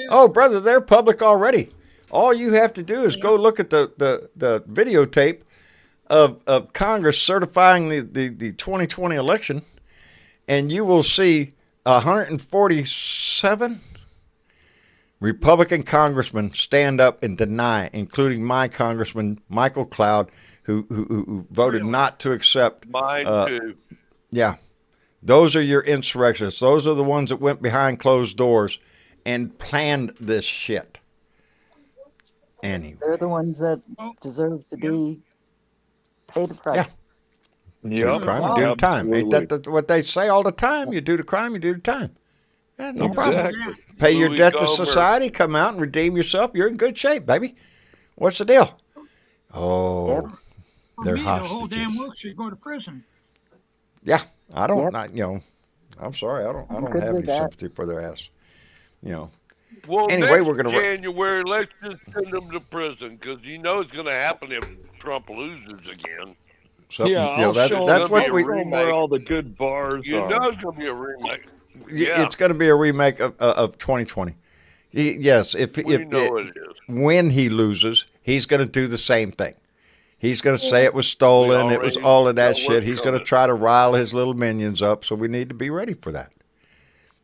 Oh, brother, they're public already. All you have to do is go look at the videotape of Congress certifying the 2020 election, and you will see 147 Republican congressmen stand up and deny, including my Congressman Michael Cloud, who voted not to accept. Mine too. Yeah. Those are your insurrectionists. Those are the ones that went behind closed doors and planned this shit. Anyway. They're the ones that deserve to be paid a price. Yeah. Do the crime, do the time. Ain't that what they say all the time? You do the crime, you do the time. Yeah, no problem. Pay your debt to society, come out and redeem yourself. You're in good shape, baby. What's the deal? Oh, they're hostages. The whole damn world should go to prison. Yeah, I don't. I'm sorry. I don't have any sympathy for their ass. Well, anyway, we're gonna January. Let's just send them to prison because it's going to happen if Trump loses again. Something, Yeah, I'll show that's what we. where all the good bars You are. know it's gonna be a remake. Yeah. It's going to be a remake of 2020. Yes, when he loses, he's going to do the same thing. He's going to say it was stolen. It was all of that shit. He's going to try to rile his little minions up. So we need to be ready for that.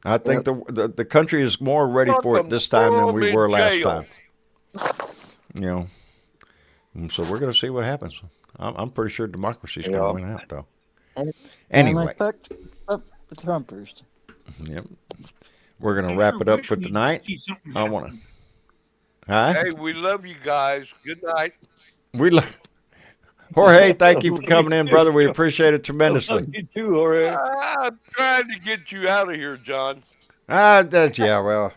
I think the country is more ready for it this time than we were last time. So we're going to see what happens. I'm pretty sure democracy's going to win out, though. Anyway, fuck the Trumpers. Yep. We're going to wrap it up for tonight. I want to. Huh? Hey, we love you guys. Good night. Jorge, thank you for coming in, brother. We appreciate it tremendously. You too, Jorge. I'm trying to get you out of here, John. Well,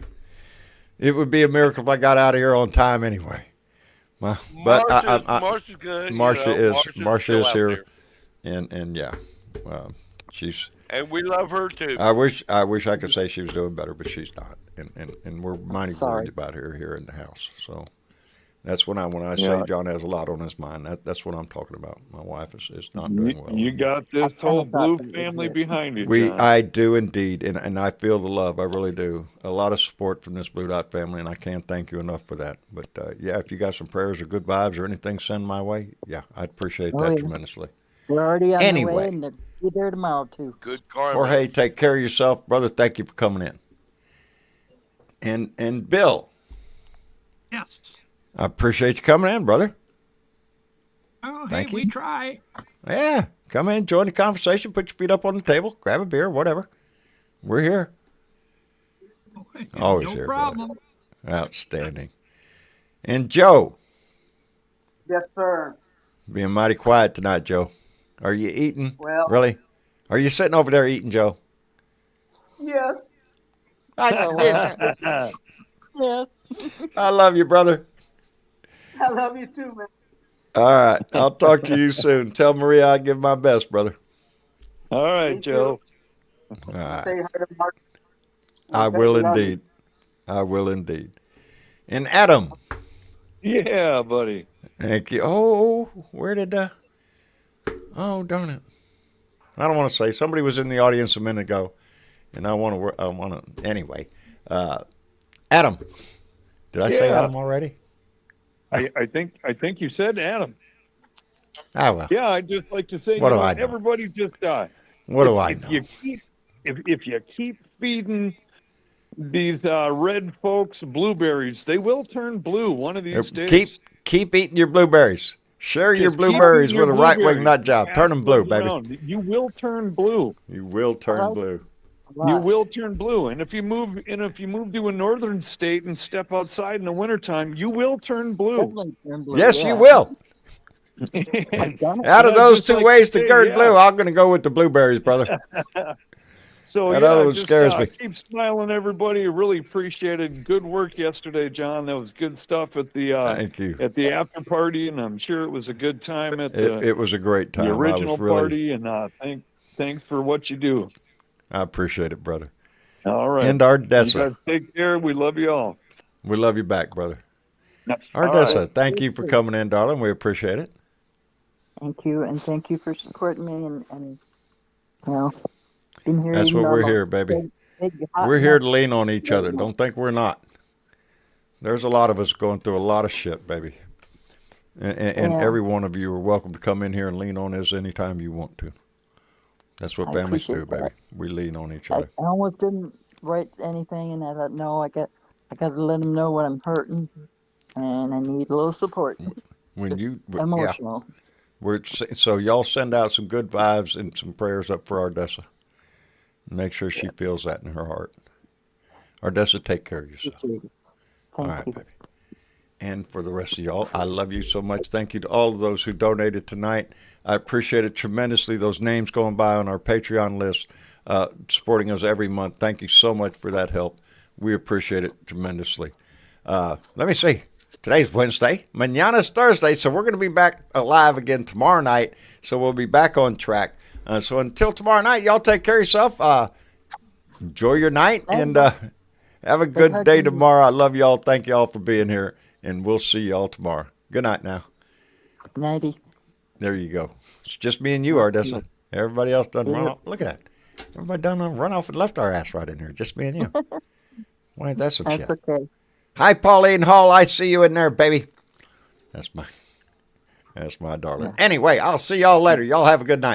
it would be a miracle if I got out of here on time anyway. Marcia's good. Marcia is here, and yeah, she's. And we love her too. I wish I could say she was doing better, but she's not, and we're mighty worried about her here in the house. So that's when I say John has a lot on his mind. That's what I'm talking about. My wife is not doing well. You got this whole Blue family behind you, John. I do indeed, and I feel the love. I really do. A lot of support from this Blue Dot family, and I can't thank you enough for that. But if you got some prayers or good vibes or anything, send my way. Yeah, I'd appreciate that tremendously. We're already on the way, and they'll be there tomorrow too. Good karma. Jorge, take care of yourself, brother. Thank you for coming in. And Bill. Yes. I appreciate you coming in, brother. Oh, Thank you. We try. Yeah, come in, join the conversation, put your feet up on the table, grab a beer, whatever. We're here. Always here, problem. Brother. Outstanding. And Joe. Yes, sir. Being mighty quiet tonight, Joe. Are you eating? Well, really? Are you sitting over there eating, Joe? Yes. Yes. I love you, brother. I love you too, man. All right. I'll talk to you soon. Tell Maria I give my best, brother. All right, Joe. All right. Say hi to Mark. I will indeed. I will indeed. And Adam. Yeah, buddy. Thank you. Oh, where did oh, darn it. I don't want to say. Somebody was in the audience a minute ago, and I want to, anyway. Adam. Did I say Adam already? I think you said Adam. Oh, well. Yeah, I'd just like to say, what do I know? Everybody just die. What do I know? If you keep feeding these red folks blueberries, they will turn blue one of these days. Keep eating your blueberries. Share your blueberries with a right-wing nut job. Turn them blue, baby. You will turn blue. You will turn blue. You will turn blue, and if you move to a northern state and step outside in the wintertime, you will turn blue. Yes, you will. Out of those two ways to turn blue, I'm going to go with the blueberries, brother. So that other one scares me. Keep smiling, everybody. Really appreciated. Good work yesterday, John. That was good stuff at the Thank you. At the after party, and I'm sure it was a good time at it was a great time. The original party, and thanks for what you do. I appreciate it, brother. All right. And Ardessa. You guys take care. We love you all. We love you back, brother. Ardessa, thank you for coming in, darling. We appreciate it. Thank you, and thank you for supporting me and being here. That's what we're here, baby. We're here to lean on each other. Don't think we're not. There's a lot of us going through a lot of shit, baby. And every one of you are welcome to come in here and lean on us anytime you want to. That's what families do, baby. We lean on each other. I almost didn't write anything, and I thought, no, I got to let them know what I'm hurting, and I need a little support. Emotional. Yeah. So y'all send out some good vibes and some prayers up for Ardessa. Make sure she feels that in her heart. Ardessa, take care of yourself. All right, baby. And for the rest of y'all, I love you so much. Thank you to all of those who donated tonight. I appreciate it tremendously. Those names going by on our Patreon list, supporting us every month. Thank you so much for that help. We appreciate it tremendously. Let me see. Today's Wednesday. Mañana's Thursday, so we're going to be back live again tomorrow night. So we'll be back on track. So until tomorrow night, y'all take care of yourself. Enjoy your night, and have a good day tomorrow. I love y'all. Thank y'all for being here, and we'll see y'all tomorrow. Good night now. Nighty. There you go. It's just me and you, Ardessa. Everybody else done run off. Look at that. Everybody done run off and left our ass right in here. Just me and you. Why ain't that some shit? That's okay. Hi, Pauline Hall. I see you in there, baby. That's my darling. Yeah. Anyway, I'll see y'all later. Y'all have a good night.